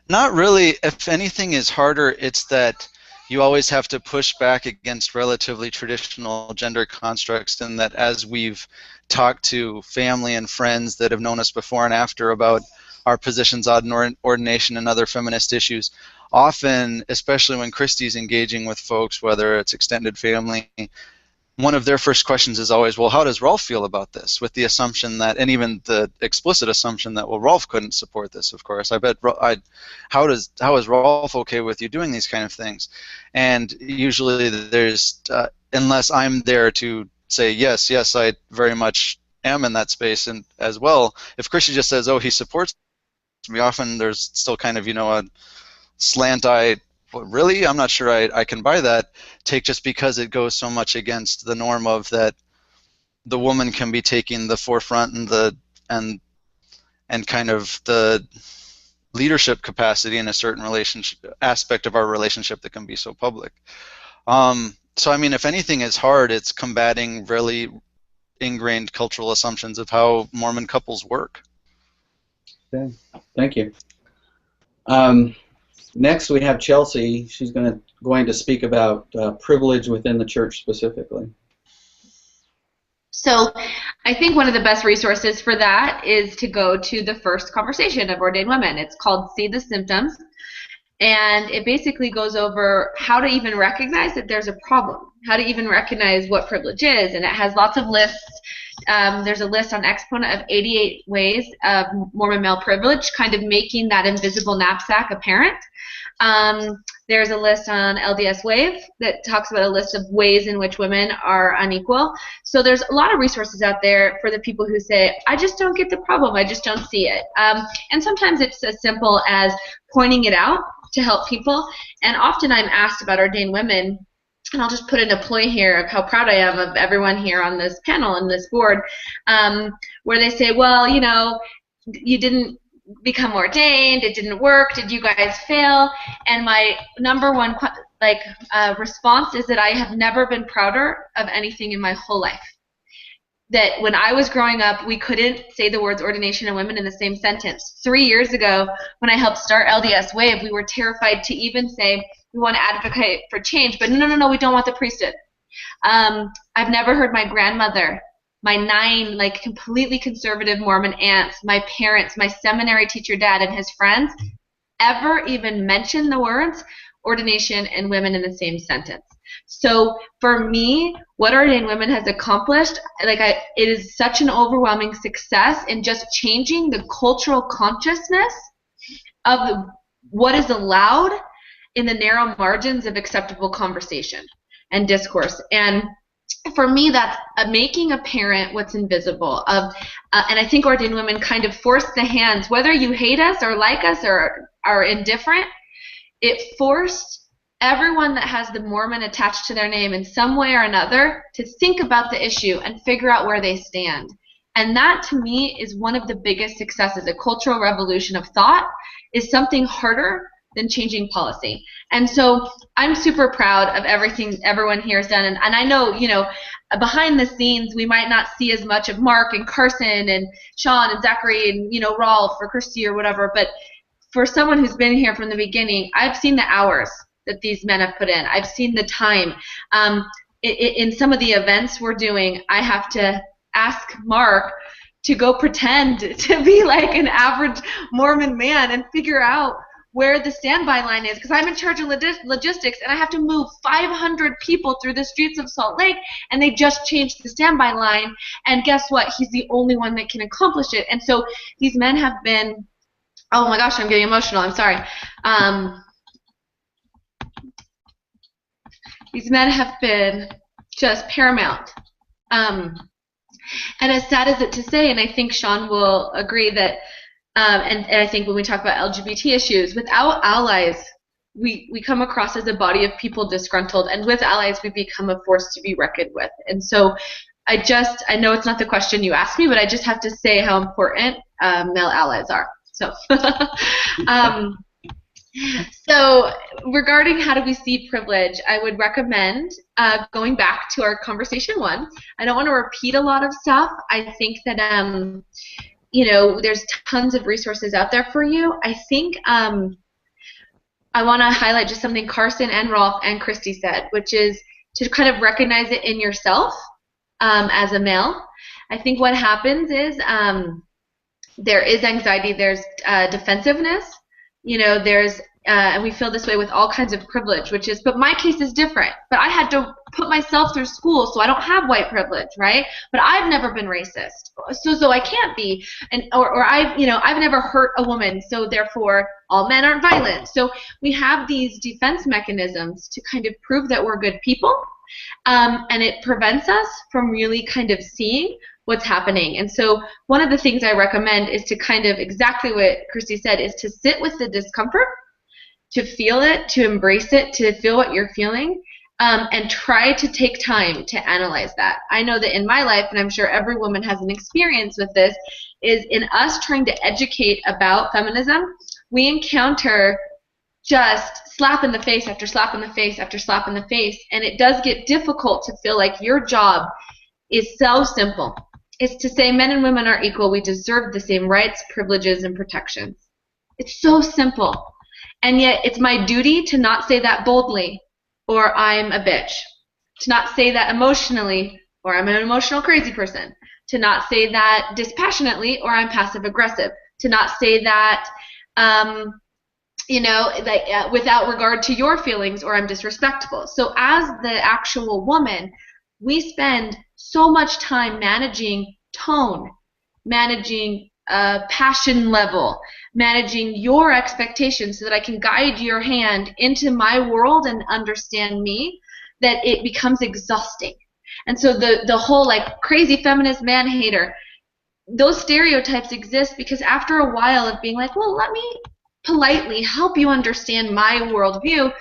Not really. If anything is harder, it's that you always have to push back against relatively traditional gender constructs, and that as we've talked to family and friends that have known us before and after about our positions on ordination and other feminist issues, often, especially when Christy's engaging with folks, whether it's extended family, one of their first questions is always, well, how does Rolf feel about this? With the assumption that, and even the explicit assumption that, well, Rolf couldn't support this, of course. I bet, how is Rolf okay with you doing these kind of things? And usually there's, unless I'm there to say, yes, I very much am in that space, and as well, if Christy just says, oh, he supports me, often there's still kind of, a slant eye, really? I'm not sure I can buy that take, just because it goes so much against the norm of that the woman can be taking the forefront and kind of the leadership capacity in a certain relationship aspect of our relationship that can be so public. So I mean, if anything is hard, it's combating really ingrained cultural assumptions of how Mormon couples work. Okay, thank you. Next, we have Chelsea. She's going to speak about privilege within the church specifically. So I think one of the best resources for that is to go to the first conversation of Ordained Women. It's called See the Symptoms, and it basically goes over how to even recognize that there's a problem, how to even recognize what privilege is, and it has lots of lists. There's a list on Exponent of 88 ways of Mormon male privilege, kind of making that invisible knapsack apparent. There's a list on LDS Wave that talks about a list of ways in which women are unequal. So there's a lot of resources out there for the people who say, I just don't get the problem, I just don't see it. And sometimes it's as simple as pointing it out to help people. And often I'm asked about ordained women, and I'll just put in a ploy here of how proud I am of everyone here on this panel and this board, where they say, well, you know, you didn't become ordained, it didn't work, did you guys fail? And my number one response is that I have never been prouder of anything in my whole life. That when I was growing up, we couldn't say the words ordination and women in the same sentence. 3 years ago, when I helped start LDS Wave, we were terrified to even say we want to advocate for change, but no, we don't want the priesthood. I've never heard my grandmother, my 9 completely conservative Mormon aunts, my parents, my seminary teacher dad and his friends ever even mention the words ordination and women in the same sentence. So for me, what Ordained Women has accomplished, it is such an overwhelming success in just changing the cultural consciousness of what is allowed in the narrow margins of acceptable conversation and discourse. And for me, that's making apparent what's invisible. And I think Ordained Women kind of forced the hands, whether you hate us or like us or are indifferent, it forced everyone that has the Mormon attached to their name in some way or another to think about the issue and figure out where they stand. And that, to me, is one of the biggest successes. A cultural revolution of thought is something harder than changing policy. And so I'm super proud of everything everyone here has done. And I know, behind the scenes, we might not see as much of Mark and Carson and Sean and Zachary and, Rolf or Christy or whatever. But for someone who's been here from the beginning, I've seen the hours that these men have put in. I've seen the time. In some of the events we're doing, I have to ask Mark to go pretend to be like an average Mormon man and figure out where the standby line is, because I'm in charge of logistics, and I have to move 500 people through the streets of Salt Lake, and they just changed the standby line, and guess what? He's the only one that can accomplish it. And so these men have been, oh my gosh, I'm getting emotional, I'm sorry. These men have been just paramount. And as sad as it to say, and I think Sean will agree that, and I think when we talk about LGBT issues, without allies, we come across as a body of people disgruntled, and with allies, we become a force to be reckoned with. And so I know it's not the question you asked me, but I just have to say how important male allies are. So, so regarding how do we see privilege, I would recommend going back to our conversation 1. I don't want to repeat a lot of stuff. I think that there's tons of resources out there for you. I think I want to highlight just something Carson and Rolf and Christy said, which is to kind of recognize it in yourself as a male. I think what happens is there is anxiety, there's defensiveness, there's and we feel this way with all kinds of privilege, which is, but my case is different. But I had to put myself through school, so I don't have white privilege, right? But I've never been racist, so I can't be, or I've never hurt a woman, so therefore all men aren't violent. So we have these defense mechanisms to kind of prove that we're good people, and it prevents us from really kind of seeing what's happening. And so one of the things I recommend is to kind of exactly what Christy said, is to sit with the discomfort, to feel it, to embrace it, to feel what you're feeling, and try to take time to analyze that. I know that in my life, and I'm sure every woman has an experience with this, is in us trying to educate about feminism, we encounter just slap in the face after slap in the face after slap in the face, and it does get difficult to feel like your job is so simple. It's to say men and women are equal, we deserve the same rights, privileges, and protections. It's so simple. And yet it's my duty to not say that boldly, or I'm a bitch. To not say that emotionally, or I'm an emotional crazy person. To not say that dispassionately, or I'm passive aggressive. To not say that, without regard to your feelings, or I'm disrespectful. So as the actual woman, we spend so much time managing tone, managing passion level, managing your expectations so that I can guide your hand into my world and understand me, that it becomes exhausting. And so the whole like crazy feminist man hater, those stereotypes exist because after a while of being like, well, let me politely help you understand my worldview,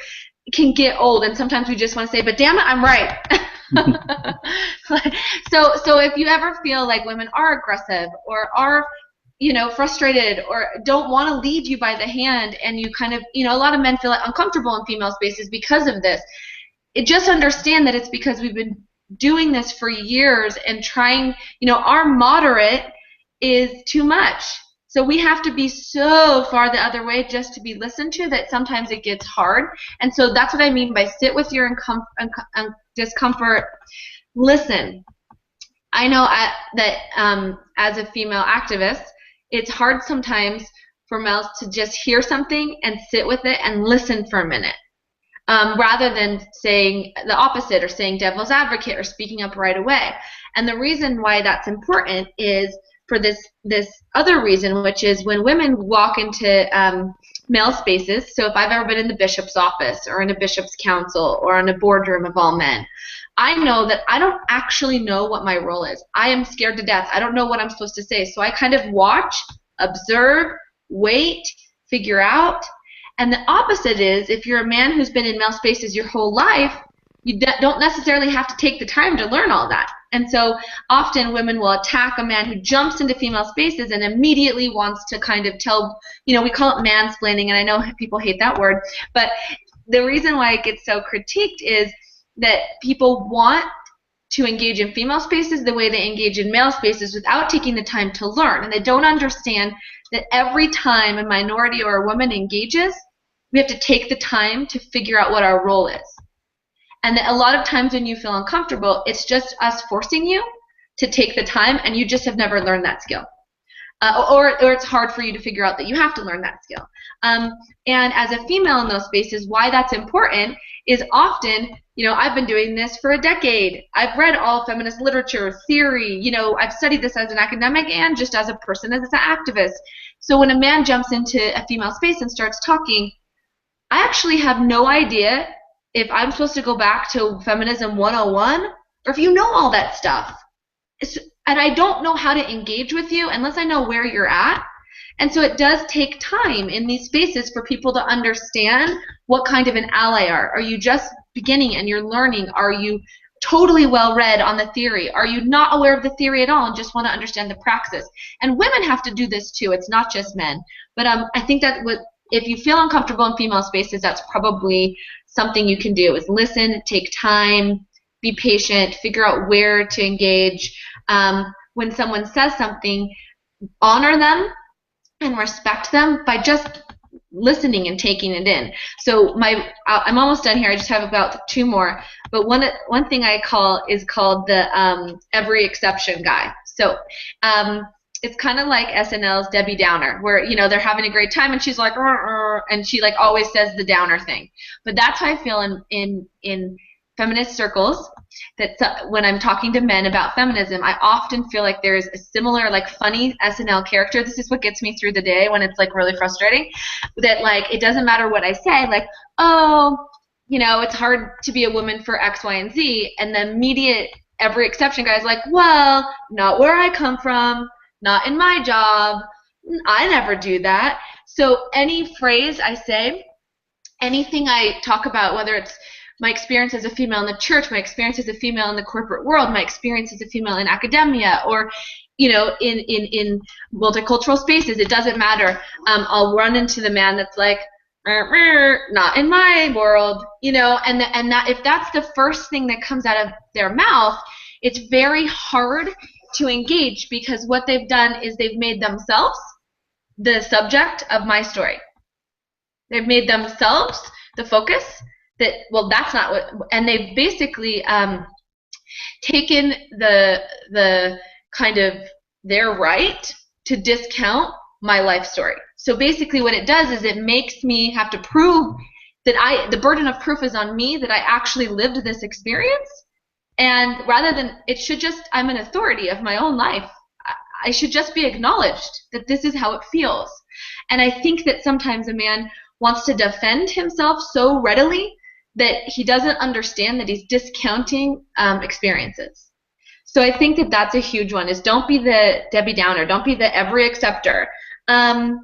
can get old, and sometimes we just want to say, but damn it, I'm right. So if you ever feel like women are aggressive or are, frustrated or don't want to lead you by the hand, and you kind of, a lot of men feel uncomfortable in female spaces because of this, just understand that it's because we've been doing this for years and trying, our moderate is too much. So we have to be so far the other way just to be listened to that sometimes it gets hard. And so that's what I mean by sit with your discomfort, listen. I know that as a female activist, it's hard sometimes for males to just hear something and sit with it and listen for a minute. Rather than saying the opposite or saying devil's advocate or speaking up right away. And the reason why that's important is for this other reason, which is when women walk into male spaces. So if I've ever been in the bishop's office or in a bishop's council or in a boardroom of all men, I know that I don't actually know what my role is. I am scared to death. I don't know what I'm supposed to say. So I kind of watch, observe, wait, figure out. And the opposite is, if you're a man who's been in male spaces your whole life, you don't necessarily have to take the time to learn all that. And so often women will attack a man who jumps into female spaces and immediately wants to kind of tell, we call it mansplaining, and I know people hate that word, but the reason why it gets so critiqued is that people want to engage in female spaces the way they engage in male spaces without taking the time to learn. And they don't understand that every time a minority or a woman engages, we have to take the time to figure out what our role is. And that a lot of times when you feel uncomfortable, it's just us forcing you to take the time, and you just have never learned that skill. Or it's hard for you to figure out that you have to learn that skill. And as a female in those spaces, why that's important is often, I've been doing this for a decade. I've read all feminist literature, theory, I've studied this as an academic and just as a person, as an activist. So when a man jumps into a female space and starts talking, I actually have no idea if I'm supposed to go back to Feminism 101 or if you know all that stuff. And I don't know how to engage with you unless I know where you're at. And so it does take time in these spaces for people to understand what kind of an ally are. Are you just beginning and you're learning? Are you totally well read on the theory? Are you not aware of the theory at all and just want to understand the praxis? And women have to do this too. It's not just men. But I think that if you feel uncomfortable in female spaces, that's probably something you can do, is listen, take time, be patient, figure out where to engage. When someone says something, honor them and respect them by just listening and taking it in. So I'm almost done here. I just have about 2 more. But one thing I is called the every exception guy. So it's kind of like SNL's Debbie Downer, where they're having a great time and she's like, and she like always says the downer thing. But that's how I feel in feminist circles. That when I'm talking to men about feminism, I often feel like there's a similar like funny SNL character. This is what gets me through the day when it's like really frustrating. That like it doesn't matter what I say, like it's hard to be a woman for X, Y, and Z, and the immediate every exception guy is like, well, not where I come from. Not in my job. I never do that. So any phrase I say, anything I talk about, whether it's my experience as a female in the church, my experience as a female in the corporate world, my experience as a female in academia, or in multicultural spaces, it doesn't matter. I'll run into the man that's like, not in my world, and that if that's the first thing that comes out of their mouth, it's very hard to engage, because what they've done is they've made themselves the subject of my story. They've made themselves the focus. That's not what, and they've basically taken the kind of their right to discount my life story. So basically what it does is it makes me have to prove that the burden of proof is on me that I actually lived this experience. And rather than, it should just, I'm an authority of my own life. I should just be acknowledged that this is how it feels. And I think that sometimes a man wants to defend himself so readily that he doesn't understand that he's discounting experiences. So I think that that's a huge one, is don't be the Debbie Downer, don't be the every acceptor. And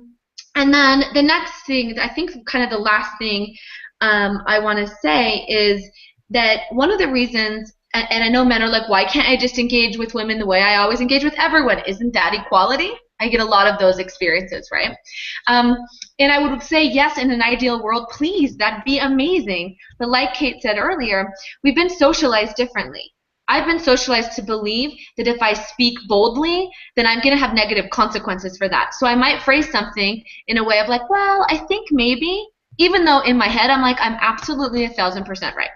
then the next thing, I think kind of the last thing I want to say is that one of the reasons, and I know men are like, why can't I just engage with women the way I always engage with everyone? Isn't that equality? I get a lot of those experiences, right? And I would say, yes, in an ideal world, please, that'd be amazing. But like Kate said earlier, we've been socialized differently. I've been socialized to believe that if I speak boldly, then I'm going to have negative consequences for that. So I might phrase something in a way of like, well, I think maybe, even though in my head I'm like, I'm absolutely 1,000% right.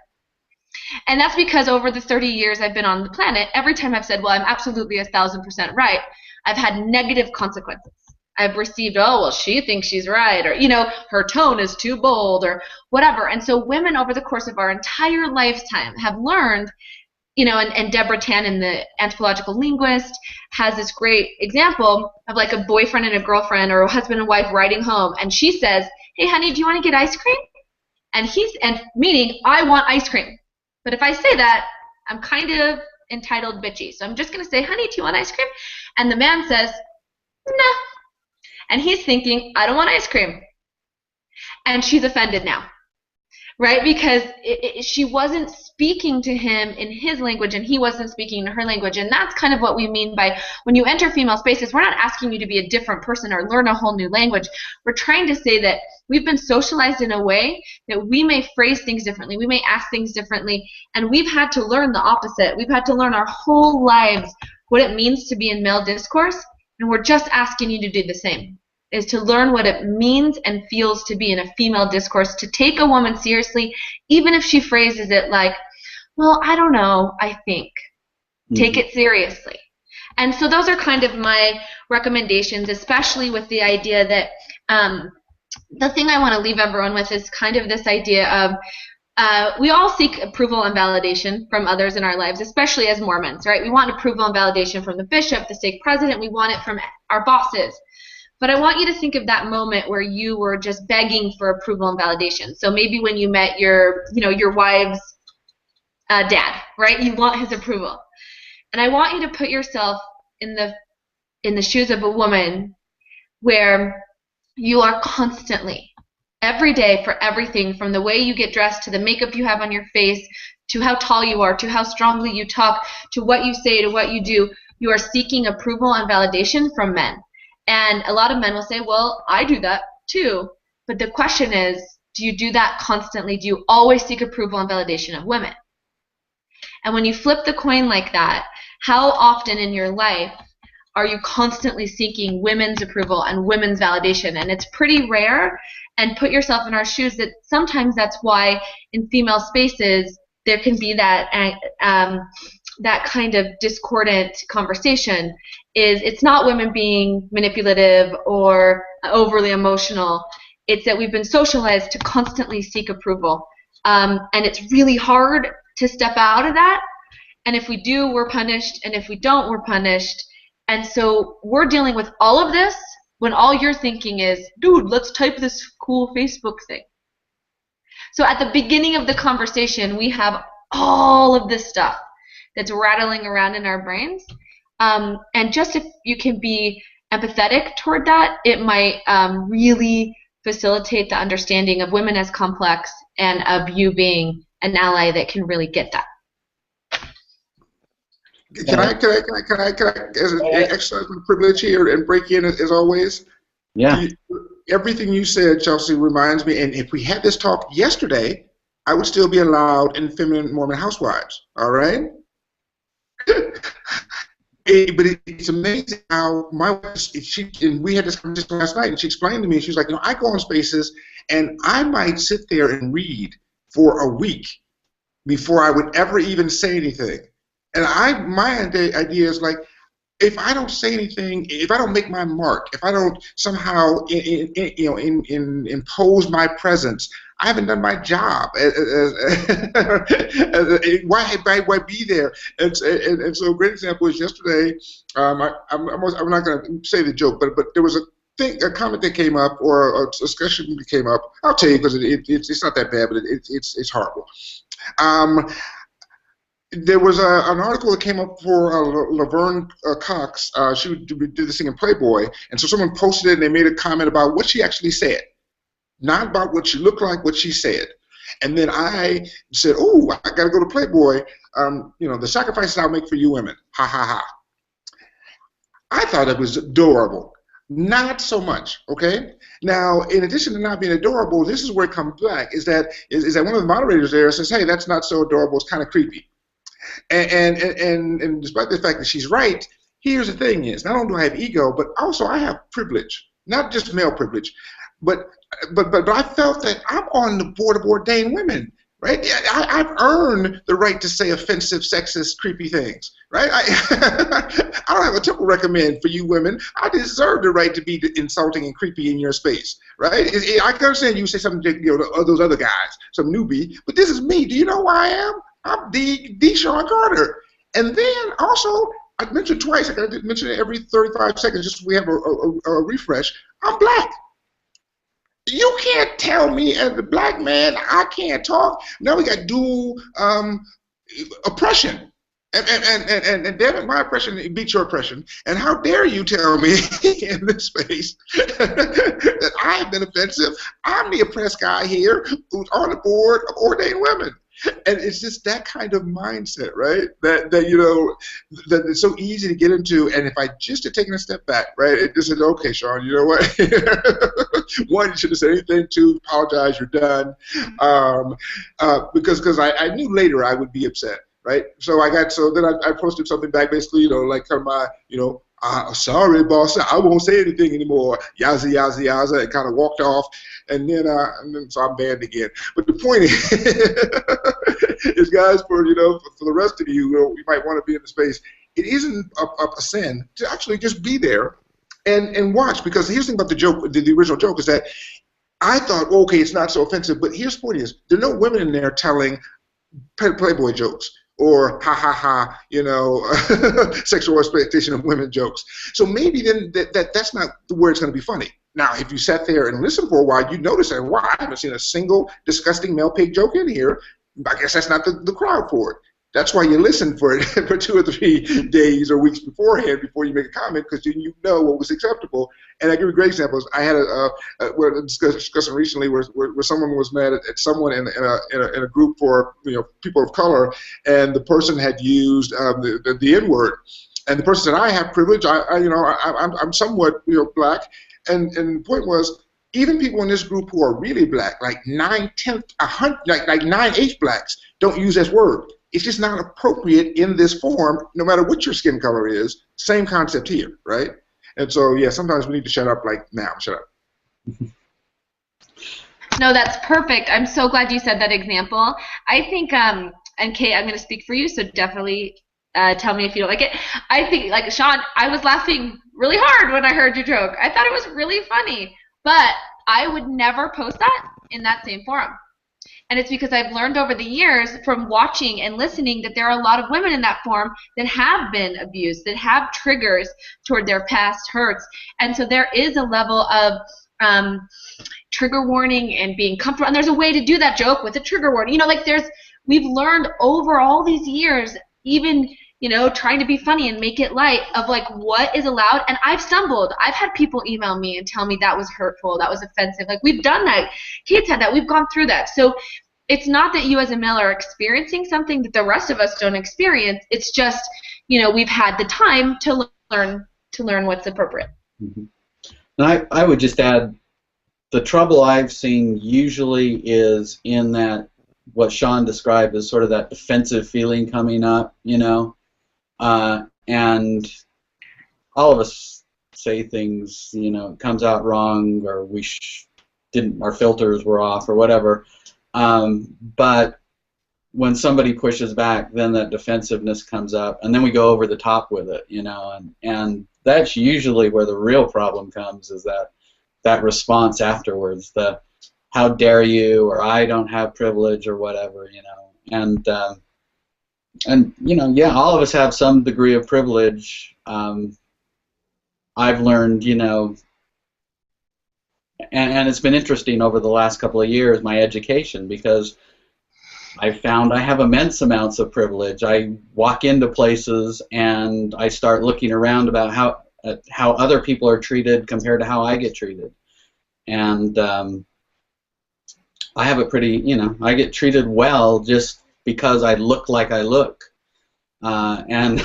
And that's because over the 30 years I've been on the planet, every time I've said, well, I'm absolutely 1,000% right, I've had negative consequences. I've received, oh, well, she thinks she's right, or, you know, her tone is too bold, or whatever. And so women over the course of our entire lifetime have learned, you know, and Deborah Tannen, the anthropological linguist, has this great example of like a boyfriend and a girlfriend or a husband and wife riding home, and she says, hey, honey, do you want to get ice cream? And meaning, I want ice cream. But if I say that, I'm kind of entitled bitchy. So I'm just going to say, honey, do you want ice cream? And the man says, nah. And he's thinking, I don't want ice cream. And she's offended now, right? Because she wasn't speaking to him in his language and he wasn't speaking in her language. And that's kind of what we mean by when you enter female spaces, we're not asking you to be a different person or learn a whole new language. We're trying to say that we've been socialized in a way that we may phrase things differently, we may ask things differently, and we've had to learn the opposite. We've had to learn our whole lives what it means to be in male discourse, and we're just asking you to do the same, is to learn what it means and feels to be in a female discourse, to take a woman seriously, even if she phrases it like, well, I don't know, I think. Take it seriously. And so those are kind of my recommendations, especially with the idea that the thing I want to leave everyone with is kind of this idea of we all seek approval and validation from others in our lives, especially as Mormons, right? We want approval and validation from the bishop, the stake president. We want it from our bosses. But I want you to think of that moment where you were just begging for approval and validation. So maybe when you met your wife's dad, right? You want his approval. And I want you to put yourself in the shoes of a woman where you are constantly, every day, for everything, from the way you get dressed to the makeup you have on your face, to how tall you are, to how strongly you talk, to what you say, to what you do, you are seeking approval and validation from men. And a lot of men will say, well, I do that too. But the question is, do you do that constantly? Do you always seek approval and validation of women? And when you flip the coin like that, how often in your life are you constantly seeking women's approval and women's validation? And it's pretty rare. And put yourself in our shoes that sometimes that's why in female spaces there can be that that kind of discordant conversation. Is it's not women being manipulative or overly emotional. It's that we've been socialized to constantly seek approval. And it's really hard to step out of that. And if we do, we're punished. And if we don't, we're punished. And so we're dealing with all of this when all you're thinking is, dude, let's type this cool Facebook thing. So at the beginning of the conversation, we have all of this stuff that's rattling around in our brains. And just if you can be empathetic toward that, it might really facilitate the understanding of women as complex and of you being an ally that can really get that. Can I exercise my privilege here and break in as always? Yeah. Everything you said, Chelsea, reminds me, and if we had this talk yesterday, I would still be allowed in Feminine Mormon Housewives, all right? But it's amazing how my wife, and we had this conversation last night, and she explained to me, she was like, I go on spaces, and I might sit there and read for a week before I would ever even say anything. And my idea is like, if I don't say anything, if I don't make my mark, if I don't somehow impose my presence, I haven't done my job. Why be there? And so a great example is yesterday. I'm not going to say the joke, but there was a comment that came up, or a discussion that came up. I'll tell you because it's not that bad, but it's horrible. There was an article that came up for Laverne Cox. She did this thing in Playboy, and so someone posted it, and they made a comment about what she actually said, not about what she looked like, what she said. And then I said, "Oh, I got to go to Playboy. The sacrifices I'll make for you women." Ha ha ha. I thought it was adorable. Not so much, okay? Now, in addition to not being adorable, this is where it comes back, is that one of the moderators there says, "Hey, that's not so adorable, it's kind of creepy." And despite the fact that she's right, here's the thing is, not only do I have ego, but also I have privilege. Not just male privilege, but I felt that I'm on the board of ordained women. Right? I've earned the right to say offensive, sexist, creepy things. Right? I don't have a temple recommend for you women. I deserve the right to be insulting and creepy in your space. Right? I can understand you say something to those other guys, some newbie, but this is me. Do you know who I am? I'm the Sean Carter. And then also, I mentioned twice, I gotta mention it every 35 seconds just so we have a refresh. I'm black. You can't tell me as a black man I can't talk. Now we got dual oppression. And damn it, my oppression beats your oppression. And how dare you tell me in this space that I have been offensive? I'm the oppressed guy here who's on the board of ordained women. And it's just that kind of mindset, right? That it's so easy to get into. And if I just had taken a step back, right, it just said, okay, Sean, you know what? One, you shouldn't have said anything. Two, apologize, you're done. Because I knew later I would be upset, right? So then I posted something back, basically, like my, sorry, boss, I won't say anything anymore. Yazza, yazza, yazza, and kind of walked off. And then so I'm banned again. But the point is guys, for the rest of you, you might want to be in the space. It isn't a sin to actually just be there and watch. Because here's the thing about the joke, the original joke, is that I thought, well, okay, it's not so offensive. But here's the point is, there are no women in there telling Playboy jokes or ha ha ha, sexual exploitation of women jokes. So maybe then that's not where it's going to be funny. Now, if you sat there and listened for a while, you'd notice that, wow, I haven't seen a single disgusting male pig joke in here. I guess that's not the crowd for it. That's why you listen for it for 2 or 3 days or weeks beforehand before you make a comment, because then you know what was acceptable. And I give you great examples. I had a discussion recently where someone was mad at someone in a group for people of color, and the person had used the N-word, and the person said, "I have privilege. I'm somewhat black." And the point was, even people in this group who are really black, like 9/8 blacks, don't use this word. It's just not appropriate in this form, no matter what your skin color is. Same concept here, right? And so, yeah, sometimes we need to shut up. Like, now, shut up. No, that's perfect. I'm so glad you said that example. I think, and Kate, I'm going to speak for you, so definitely tell me if you don't like it. I think, like Sean, I was laughing really hard when I heard your joke. I thought it was really funny, but I would never post that in that same forum. And it's because I've learned over the years from watching and listening that there are a lot of women in that forum that have been abused, that have triggers toward their past hurts. And so there is a level of trigger warning and being comfortable. And there's a way to do that joke with a trigger warning. We've learned over all these years, even trying to be funny and make it light, of like what is allowed. And I've stumbled. I've had people email me and tell me that was hurtful, that was offensive. Like, we've done that. Kids had that. We've gone through that. So it's not that you as a male are experiencing something that the rest of us don't experience. It's just, we've had the time to learn what's appropriate. Mm-hmm. And I would just add, the trouble I've seen usually is in that what Sean described as sort of that defensive feeling coming up, and all of us say things, it comes out wrong, or we our filters were off, or whatever. But when somebody pushes back, then that defensiveness comes up, and then we go over the top with it, and that's usually where the real problem comes, is that response afterwards, the how dare you, or I don't have privilege, or whatever, and yeah, all of us have some degree of privilege. I've learned, and it's been interesting over the last couple of years, my education, because I found I have immense amounts of privilege. I walk into places and I start looking around about how other people are treated compared to how I get treated, and I have a pretty, I get treated well just because I look like I look, and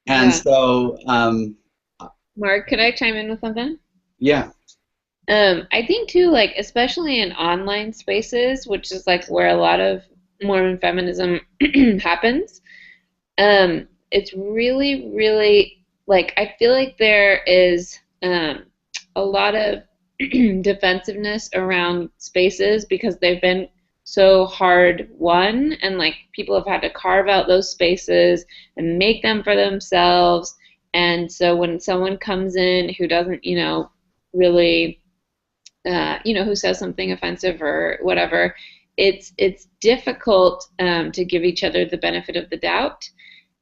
Yeah. so Mark, could I chime in with something? yeah. I think too, like especially in online spaces, which is like where a lot of Mormon feminism happens. It's really, really like I feel like there is a lot of defensiveness around spaces because they've been so hard won, and like people have had to carve out those spaces and make them for themselves. And so when someone comes in who doesn't, really who says something offensive or whatever, it's difficult to give each other the benefit of the doubt.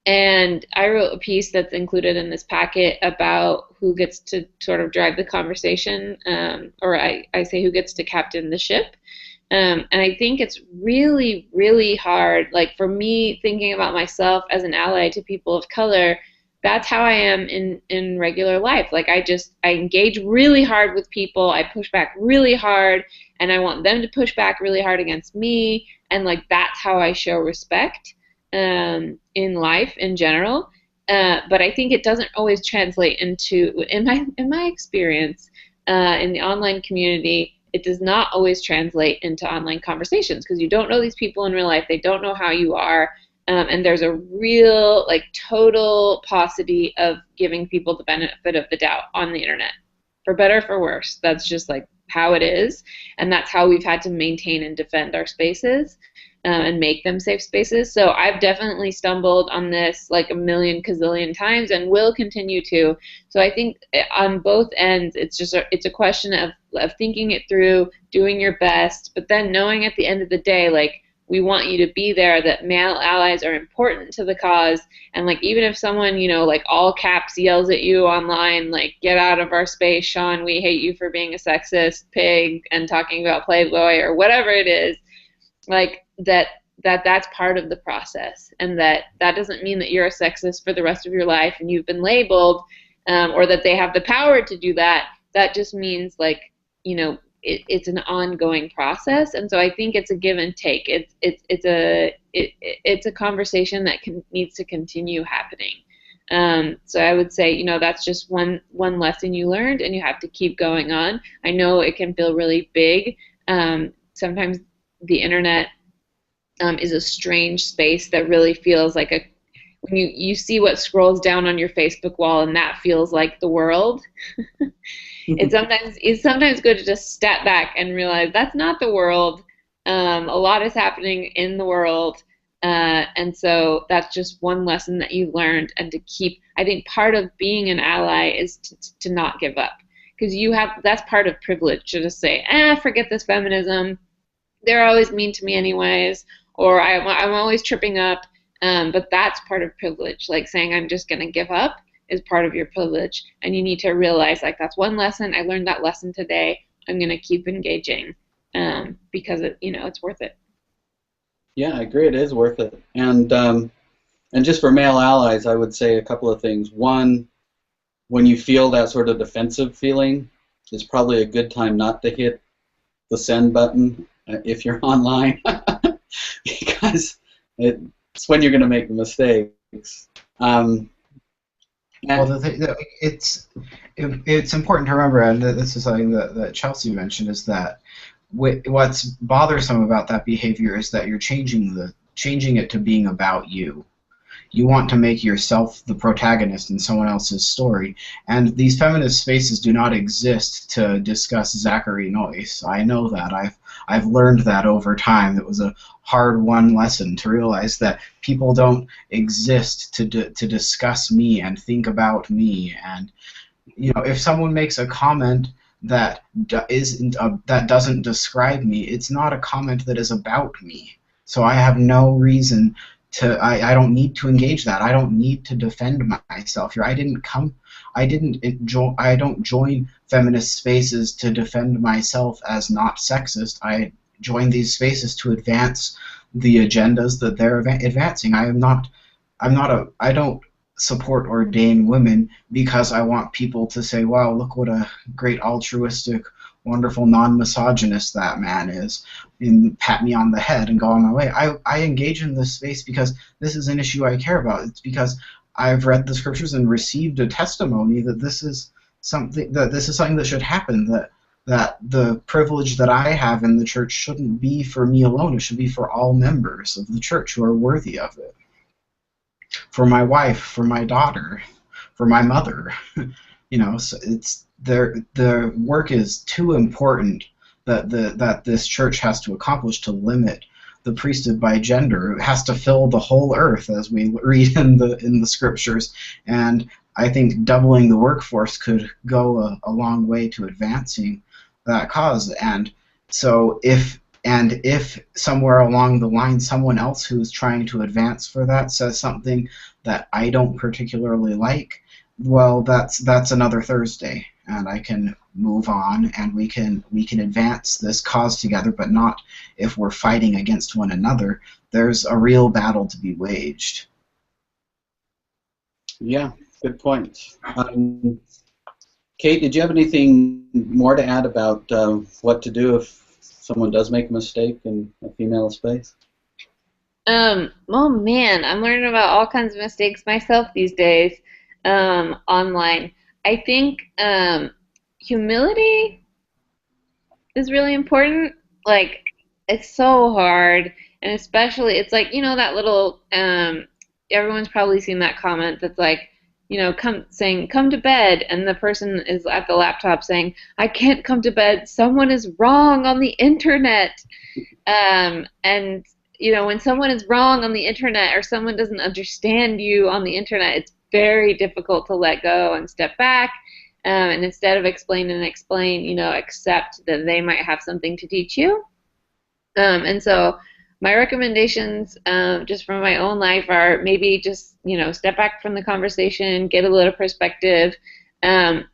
And I wrote a piece that's included in this packet about who gets to sort of drive the conversation, or I say who gets to captain the ship. And I think it's really, really hard. Like for me, thinking about myself as an ally to people of color, that's how I am in regular life. Like I engage really hard with people. I push back really hard, and I want them to push back really hard against me. And like that's how I show respect in life in general. But I think it doesn't always translate into, in my experience, in the online community, it does not always translate into online conversations because you don't know these people in real life. They don't know how you are. And there's a real, like, total paucity of giving people the benefit of the doubt on the internet, for better or for worse. That's just, like, how it is, and that's how we've had to maintain and defend our spaces and make them safe spaces. So I've definitely stumbled on this, like, a million gazillion times and will continue to. So I think on both ends, it's a question of thinking it through, doing your best, but then knowing at the end of the day, like, we want you to be there, that male allies are important to the cause, and like even if someone, like all caps yells at you online, like get out of our space, Sean, we hate you for being a sexist pig and talking about Playboy or whatever it is, like that's part of the process, and that doesn't mean that you're a sexist for the rest of your life and you've been labeled, or that they have the power to do that. That just means like, it's an ongoing process, and so I think it's a give and take. It's a conversation that needs to continue happening. So I would say, that's just one lesson you learned, and you have to keep going on. I know it can feel really big. Sometimes the internet is a strange space that really feels like when you see what scrolls down on your Facebook wall, and that feels like the world. It's sometimes good to just step back and realize that's not the world. A lot is happening in the world, and so that's just one lesson that you learned, and to keep. I think part of being an ally is to not give up, because that's part of privilege, to just say, forget this feminism. They're always mean to me anyways, or I'm always tripping up. But that's part of privilege, like saying I'm just going to give up is part of your privilege, and you need to realize like that's one lesson. I learned that lesson today. I'm going to keep engaging because it's worth it. Yeah, I agree. It is worth it. And just for male allies, I would say a couple of things. One, when you feel that sort of defensive feeling, it's probably a good time not to hit the send button if you're online, because it's when you're going to make the mistakes. Well, it's important to remember, and this is something that Chelsea mentioned, is that what's bothersome about that behavior is that you're changing it to being about you. You want to make yourself the protagonist in someone else's story, and these feminist spaces do not exist to discuss Zachary Noyce. I know that. I've learned that over time. It was a hard-won lesson to realize that people don't exist to discuss me and think about me. And if someone makes a comment that that doesn't describe me. It's not a comment that is about me. So I have no reason to. I don't need to engage that. I don't need to defend myself here. I don't join feminist spaces to defend myself as not sexist. I join these spaces to advance the agendas that they're advancing. I don't support ordained women because I want people to say, wow, look what a great altruistic, wonderful non-misogynist that man is, and pat me on the head and go on my way. I engage in this space because this is an issue I care about. It's because I've read the scriptures and received a testimony that this is something that should happen, that the privilege that I have in the church shouldn't be for me alone. It should be for all members of the church who are worthy of it. For my wife, for my daughter, for my mother. So it's the work is too important that this church has to accomplish to limit the priesthood by gender. It has to fill the whole earth, as we read in the scriptures, and I think doubling the workforce could go a long way to advancing that cause. And so if somewhere along the line someone else who's trying to advance for that says something that I don't particularly like, well, that's another Thursday, and I can move on, and we can advance this cause together, but not if we're fighting against one another. There's a real battle to be waged. Yeah, good point. Kate, did you have anything more to add about what to do if someone does make a mistake in a female space? Oh man, I'm learning about all kinds of mistakes myself these days online. I think humility is really important. Like, it's so hard, and especially, it's like, that little, everyone's probably seen that comment that's like, come to bed, and the person is at the laptop saying, I can't come to bed, someone is wrong on the internet. And when someone is wrong on the internet, or someone doesn't understand you on the internet, it's very difficult to let go and step back, and instead of explain, accept that they might have something to teach you. And so my recommendations, just from my own life, are maybe just, step back from the conversation, get a little perspective, but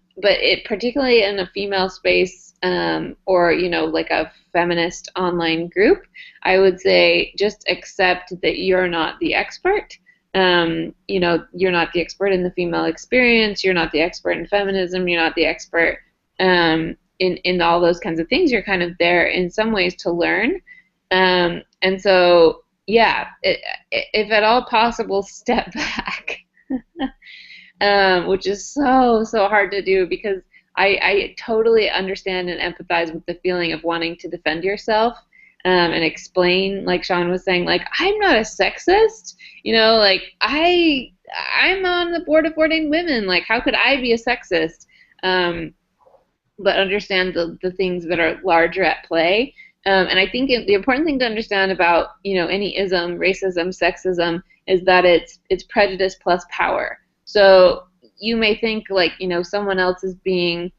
particularly in a female space, or, like a feminist online group, I would say just accept that you're not the expert. You're not the expert in the female experience, you're not the expert in feminism, you're not the expert in all those kinds of things. You're kind of there in some ways to learn. And so, yeah, if at all possible, step back, which is so hard to do, because I totally understand and empathize with the feeling of wanting to defend yourself and explain, like Sean was saying, like, I'm not a sexist, like, I'm on the board of ordained women, like, how could I be a sexist? But understand the things that are larger at play. And I think the important thing to understand about, any ism, racism, sexism, is that it's prejudice plus power. So you may think, like, someone else is being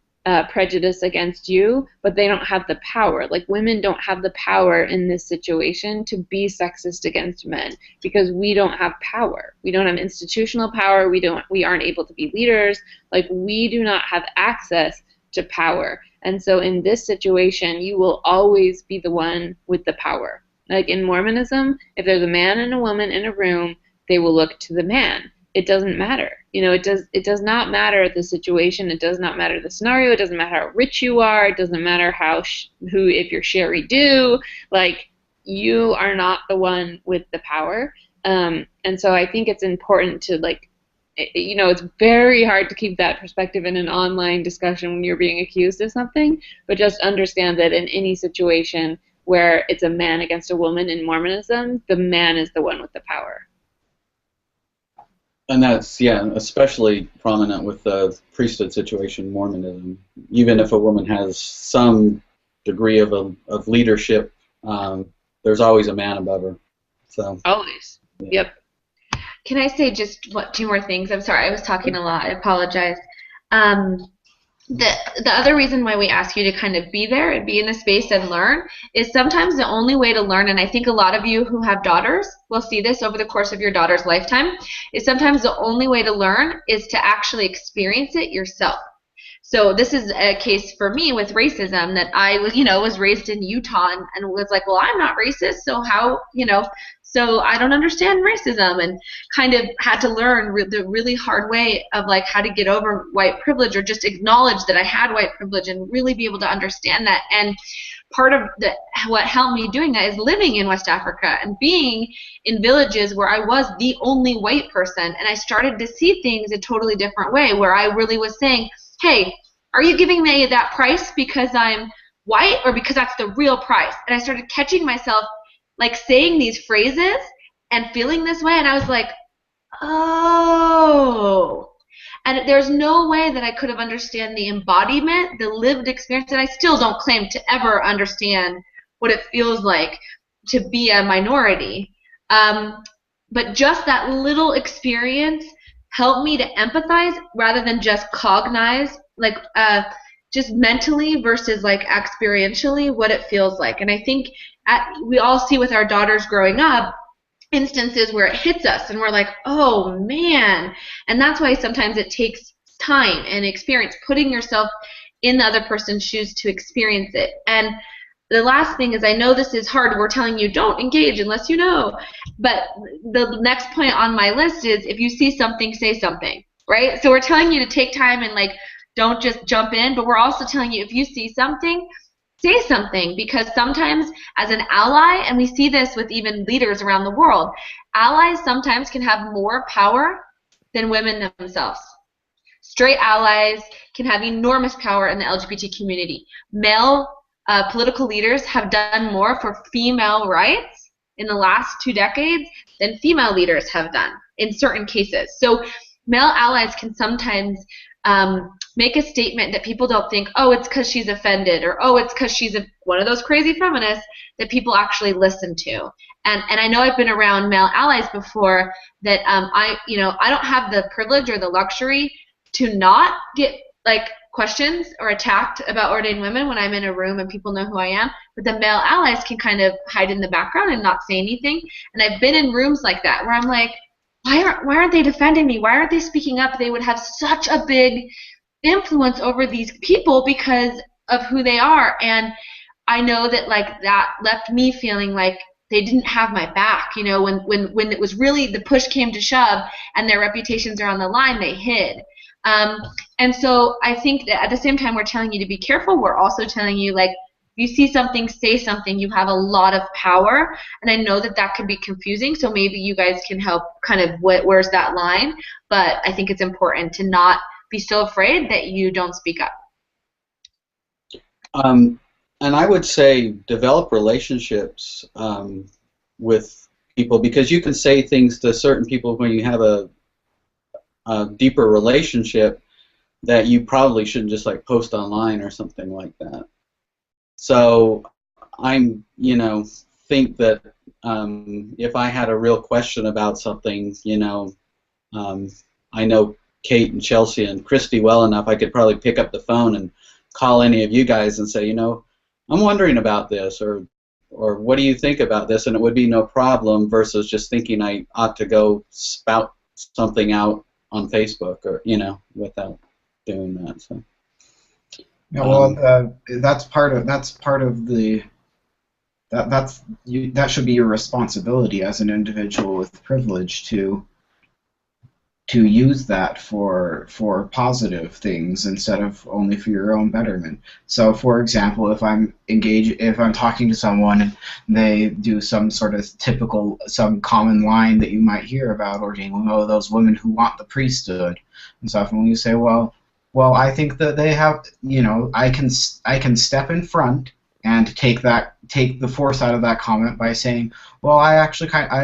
prejudiced against you, but they don't have the power. Like, women don't have the power in this situation to be sexist against men, because we don't have power. We don't have institutional power. We aren't able to be leaders. Like, we do not have access to power. And so in this situation, you will always be the one with the power. Like in Mormonism, if there's a man and a woman in a room, they will look to the man. It doesn't matter. It does not matter the situation. It does not matter the scenario. It doesn't matter how rich you are. It doesn't matter if you're Sherry Do. Like, you are not the one with the power. And so I think it's important to, like, it's very hard to keep that perspective in an online discussion when you're being accused of something, but just understand that in any situation where it's a man against a woman in Mormonism, the man is the one with the power. And that's, especially prominent with the priesthood situation in Mormonism. Even if a woman has some degree of leadership, there's always a man above her. So always. Yeah. Yep. Can I say just two more things? I'm sorry, I was talking a lot. I apologize. the other reason why we ask you to kind of be there and be in the space and learn is sometimes the only way to learn, and I think a lot of you who have daughters will see this over the course of your daughter's lifetime, is sometimes the only way to learn is to actually experience it yourself. So this is a case for me with racism, that I was raised in Utah and was like, well, I'm not racist, so how, so I don't understand racism, and kind of had to learn the really hard way of like how to get over white privilege, or just acknowledge that I had white privilege and really be able to understand that. And part of what helped me doing that is living in West Africa and being in villages where I was the only white person, and I started to see things a totally different way, where I really was saying, hey, are you giving me that price because I'm white or because that's the real price? And I started catching myself like saying these phrases and feeling this way, and I was like, oh. And there's no way that I could have understood the embodiment, the lived experience, and I still don't claim to ever understand what it feels like to be a minority. But just that little experience helped me to empathize rather than just cognize, like just mentally versus like experientially what it feels like. And I think we all see with our daughters growing up instances where it hits us and we're like, oh man. And that's why sometimes it takes time and experience, putting yourself in the other person's shoes to experience it. And the last thing is, I know this is hard, we're telling you don't engage unless you know, but the next point on my list is, if you see something, say something, right? So we're telling you to take time and like don't just jump in, but we're also telling you, if you see something, say something, because sometimes as an ally, and we see this with even leaders around the world, allies sometimes can have more power than women themselves. Straight allies can have enormous power in the LGBT community. Male political leaders have done more for female rights in the last 2 decades than female leaders have done in certain cases. So male allies can sometimes make a statement that people don't think, oh, it's because she's offended, or oh, it's because she's one of those crazy feminists, that people actually listen to. And I know I've been around male allies before that I don't have the privilege or the luxury to not get like questions or attacked about ordained women when I'm in a room and people know who I am, but the male allies can kind of hide in the background and not say anything. And I've been in rooms like that where I'm like, why aren't they defending me? Why aren't they speaking up? They would have such a big influence over these people because of who they are. And I know that like that left me feeling like they didn't have my back. You know, when it was really the push came to shove and their reputations are on the line, they hid. And so I think that at the same time we're telling you to be careful, we're also telling you, like, you see something, say something. You have a lot of power, and I know that that can be confusing, so maybe you guys can help kind of where's that line, but I think it's important to not be so afraid that you don't speak up. And I would say develop relationships with people, because you can say things to certain people when you have a deeper relationship that you probably shouldn't just like post online or something like that. So I'm, think that if I had a real question about something, I know Kate and Chelsea and Christy well enough, I could probably pick up the phone and call any of you guys and say, I'm wondering about this, or what do you think about this? And it would be no problem, versus just thinking I ought to go spout something out on Facebook, or without doing that. So. Yeah, well, that should be your responsibility as an individual with privilege to use that for positive things instead of only for your own betterment. So, for example, if I'm talking to someone and they do some sort of some common line that you might hear about ordained women, those women who want the priesthood and stuff, and when you say, well, I think that they have, I can step in front and take the force out of that comment by saying, well, I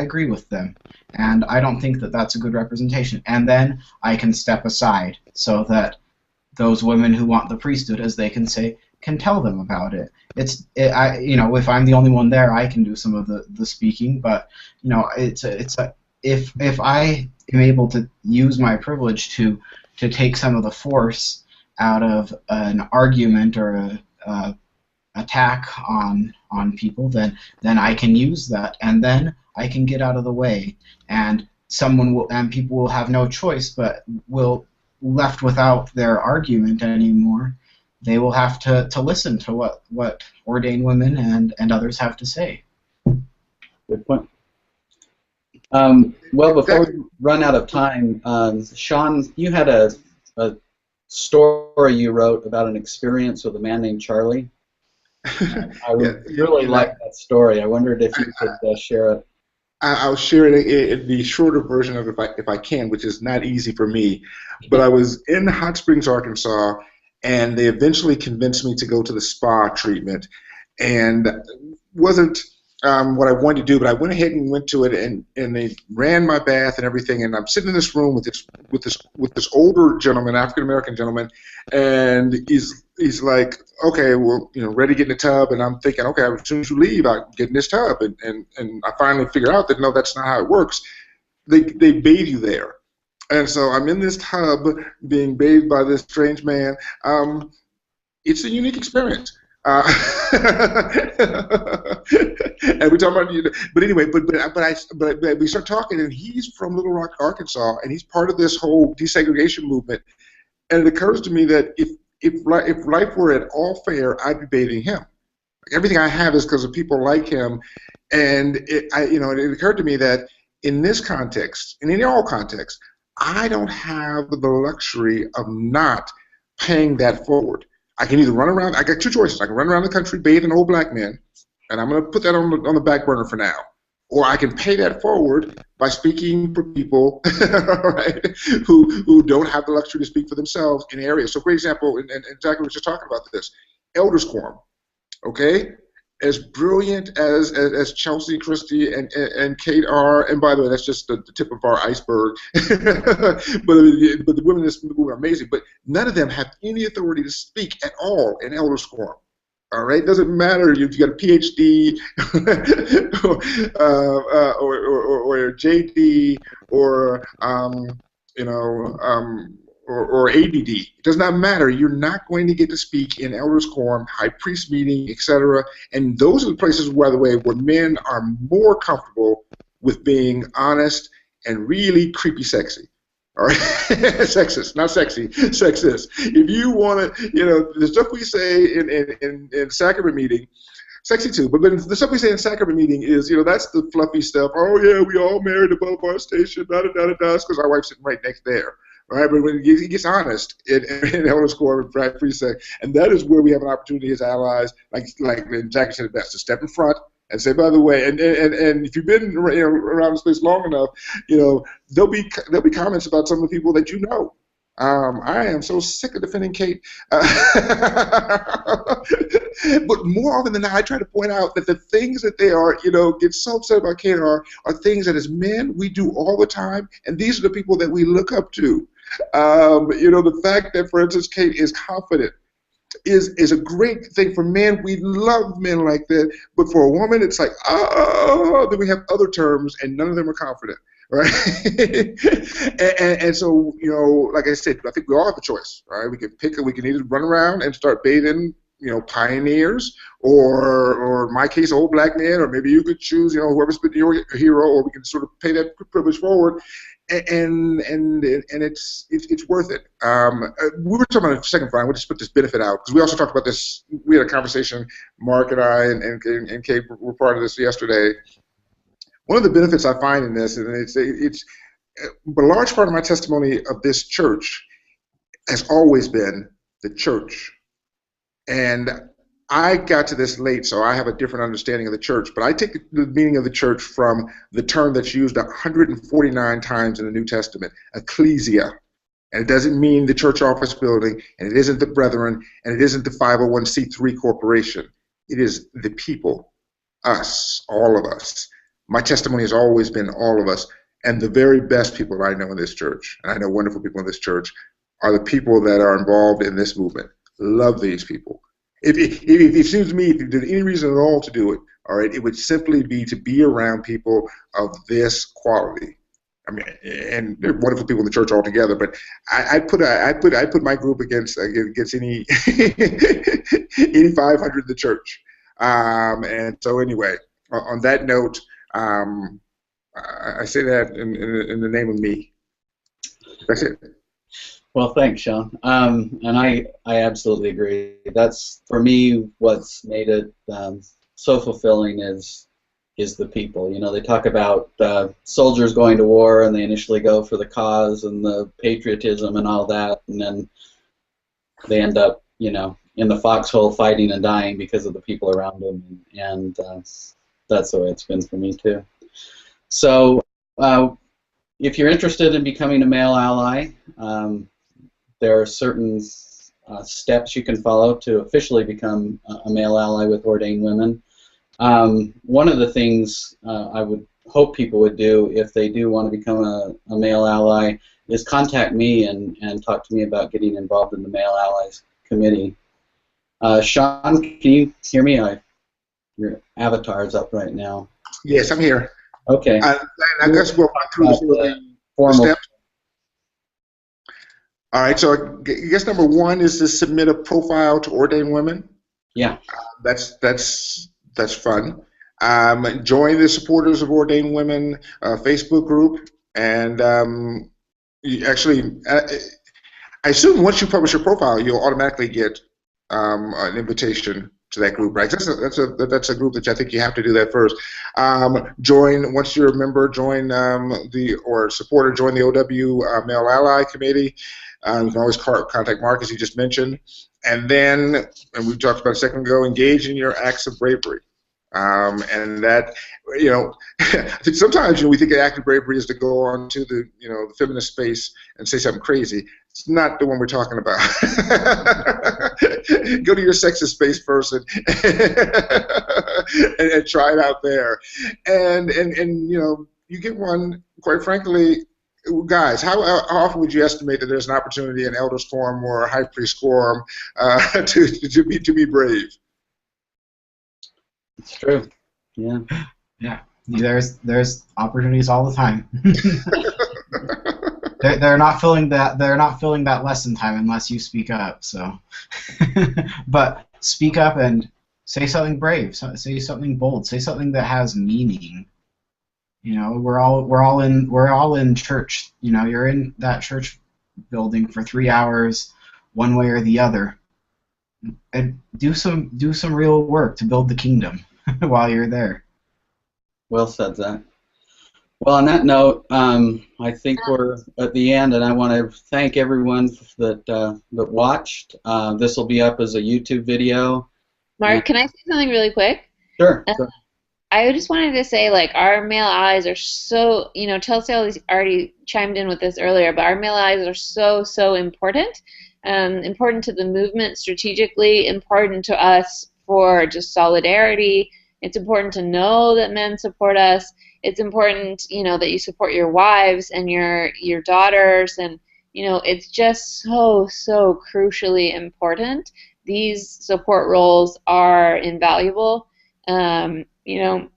agree with them, and I don't think that that's a good representation. And then I can step aside so that those women who want the priesthood, as they can say, can tell them about it. If I'm the only one there, I can do some of the speaking, but if I am able to use my privilege to take some of the force out of an argument or a attack on people, then I can use that, and then I can get out of the way, and people will have no choice but will left without their argument anymore. They will have to listen to what ordained women and others have to say. Good point. Well, before we run out of time, Sean, you had a story you wrote about an experience with a man named Charlie. I really like that story. I wondered if you could share it. I'll share it in the shorter version of it if I can, which is not easy for me. But I was in Hot Springs, Arkansas, and they eventually convinced me to go to the spa treatment. And wasn't what I wanted to do, but I went ahead and went to it, and they ran my bath and everything. And I'm sitting in this room with this older gentleman, African American gentleman, and he's like, okay, well, ready to get in the tub, and I'm thinking, okay, as soon as you leave, I'll get in this tub, and I finally figure out that no, that's not how it works. They bathe you there, and so I'm in this tub being bathed by this strange man. It's a unique experience. And we talk about, but anyway, but we start talking, and he's from Little Rock, Arkansas, and he's part of this whole desegregation movement. And it occurs to me that if life were at all fair, I'd be bathing him. Everything I have is because of people like him, and it occurred to me that in this context, and in all contexts, I don't have the luxury of not paying that forward. I can either run around. I got two choices. I can run around the country bathing old black men, and I'm going to put that on the back burner for now. Or I can pay that forward by speaking for people right, who don't have the luxury to speak for themselves in areas. So, for example, and Zachary was just talking about this, Elders Quorum, okay? As brilliant as Chelsea, Christy, and Kate are, and by the way, that's just the tip of our iceberg, but the women in this movie are amazing, but none of them have any authority to speak at all in Elders Quorum. All right, doesn't matter if you got a PhD or a JD or or ADD. It does not matter. You're not going to get to speak in Elders Quorum, High Priest meeting, etc. And those are the places, by the way, where men are more comfortable with being honest and really creepy sexy. All right, sexist, not sexy, sexist. If you want to, the stuff we say in sacrament meeting, sexy too, but the stuff we say in sacrament meeting is, that's the fluffy stuff. Oh yeah, we all married above our station, because our wife's sitting right next there. Right, but when he gets honest in Elders Quorum and High Priest, and that is where we have an opportunity as allies, like Jackie said it best, to step in front and say, by the way, and if you've been around this place long enough, there'll be comments about some of the people that you know. I am so sick of defending Kate, but more often than not, I try to point out that the things that they are, get so upset about Kate are things that as men we do all the time, and these are the people that we look up to. The fact that, for instance, Kate is confident is a great thing for men. We love men like that, but for a woman, it's like, then we have other terms, and none of them are confident, right? and so, like I said, I think we all have a choice, right? We can either run around and start bathing, pioneers, or in my case, old black men, or maybe you could choose, whoever's been your hero, or we can sort of pay that privilege forward. And it's worth it. We were talking about a second, Brian. We'll just put this benefit out because we also talked about this. We had a conversation, Mark and I and Kate were part of this yesterday. One of the benefits I find in this, and but a large part of my testimony of this church has always been the church. And I got to this late, so I have a different understanding of the church, but I take the meaning of the church from the term that's used 149 times in the New Testament, ecclesia. And it doesn't mean the church office building, and it isn't the brethren, and it isn't the 501c3 corporation. It is the people, us, all of us. My testimony has always been all of us, and the very best people that I know in this church, and I know wonderful people in this church, are the people that are involved in this movement. Love these people. If it seems to me, if there's any reason at all to do it, all right, it would simply be to be around people of this quality. I mean, and they're wonderful people in the church altogether. But I put my group against any any 500 in the church. And so anyway, on that note, I say that in the name of me. That's it. Well, thanks, Sean. And I absolutely agree. That's, for me, what's made it so fulfilling is the people. You know, they talk about soldiers going to war, and they initially go for the cause and the patriotism and all that, and then they end up, you know, in the foxhole fighting and dying because of the people around them. And that's the way it's been for me, too. So if you're interested in becoming a male ally, there are certain steps you can follow to officially become a male ally with Ordained Women. One of the things I would hope people would do if they do want to become a male ally is contact me and talk to me about getting involved in the Male Allies Committee. Sean, can you hear me? Your avatar is up right now. Yes, I'm here. Okay. I guess we'll run through the formal steps. All right, so I guess number one is to submit a profile to Ordained Women. Yeah. That's fun. Join the Supporters of Ordained Women Facebook group, and I assume once you publish your profile, you'll automatically get an invitation to that group, right? That's a group that I think you have to do that first. Join, once you're a member, join or supporter, join the OW Male Ally Committee. You can always contact Mark, as you just mentioned. And then, and we talked about a second ago, engage in your acts of bravery. And that, you know, I think sometimes, you know, we think an act of bravery is to go on to the, you know, the feminist space and say something crazy. It's not the one we're talking about. Go to your sexist space first and try it out there. And you know, you get one, quite frankly, guys, how often would you estimate that there's an opportunity in Elders Forum or High Priest Quorum to be brave? It's true. Yeah. Yeah. There's opportunities all the time. They're not filling that lesson time unless you speak up. So, but speak up and say something brave. Say something bold. Say something that has meaning. You know, we're all in church. You know, you're in that church building for 3 hours, one way or the other, and do some real work to build the kingdom while you're there. Well said, Zach. Well, on that note, I think we're at the end, and I want to thank everyone that watched. This will be up as a YouTube video. Mark, can I say something really quick? Sure. I just wanted to say, like, our male allies are so, you know, Chelsea already chimed in with this earlier, but our male allies are so important. Important to the movement strategically, important to us for just solidarity. It's important to know that men support us. It's important, you know, that you support your wives and your daughters, and, you know, it's just so crucially important. These support roles are invaluable. You know,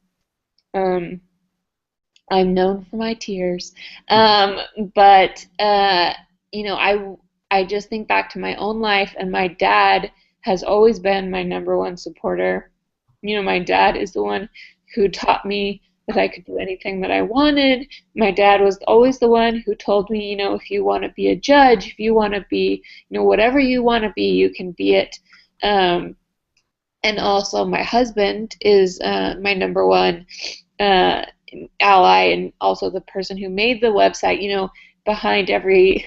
I'm known for my tears, but you know, I just think back to my own life, and my dad has always been my #1 supporter. You know, my dad is the one who taught me that I could do anything that I wanted. My dad was always the one who told me, you know, if you want to be a judge, if you want to be, you know, whatever you want to be, you can be it. And also my husband is my #1 ally, and also the person who made the website. You know, behind every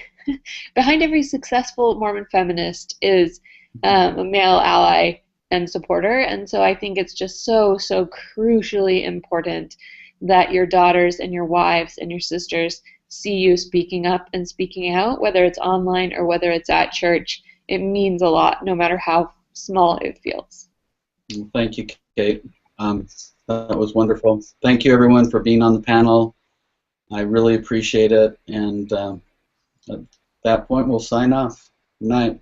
successful Mormon feminist is a male ally and supporter, and so I think it's just so crucially important that your daughters and your wives and your sisters see you speaking up and speaking out, whether it's online or whether it's at church. It means a lot, no matter how small it feels. Thank you, Kate. That was wonderful. Thank you, everyone, for being on the panel. I really appreciate it, and at that point, we'll sign off. Good night.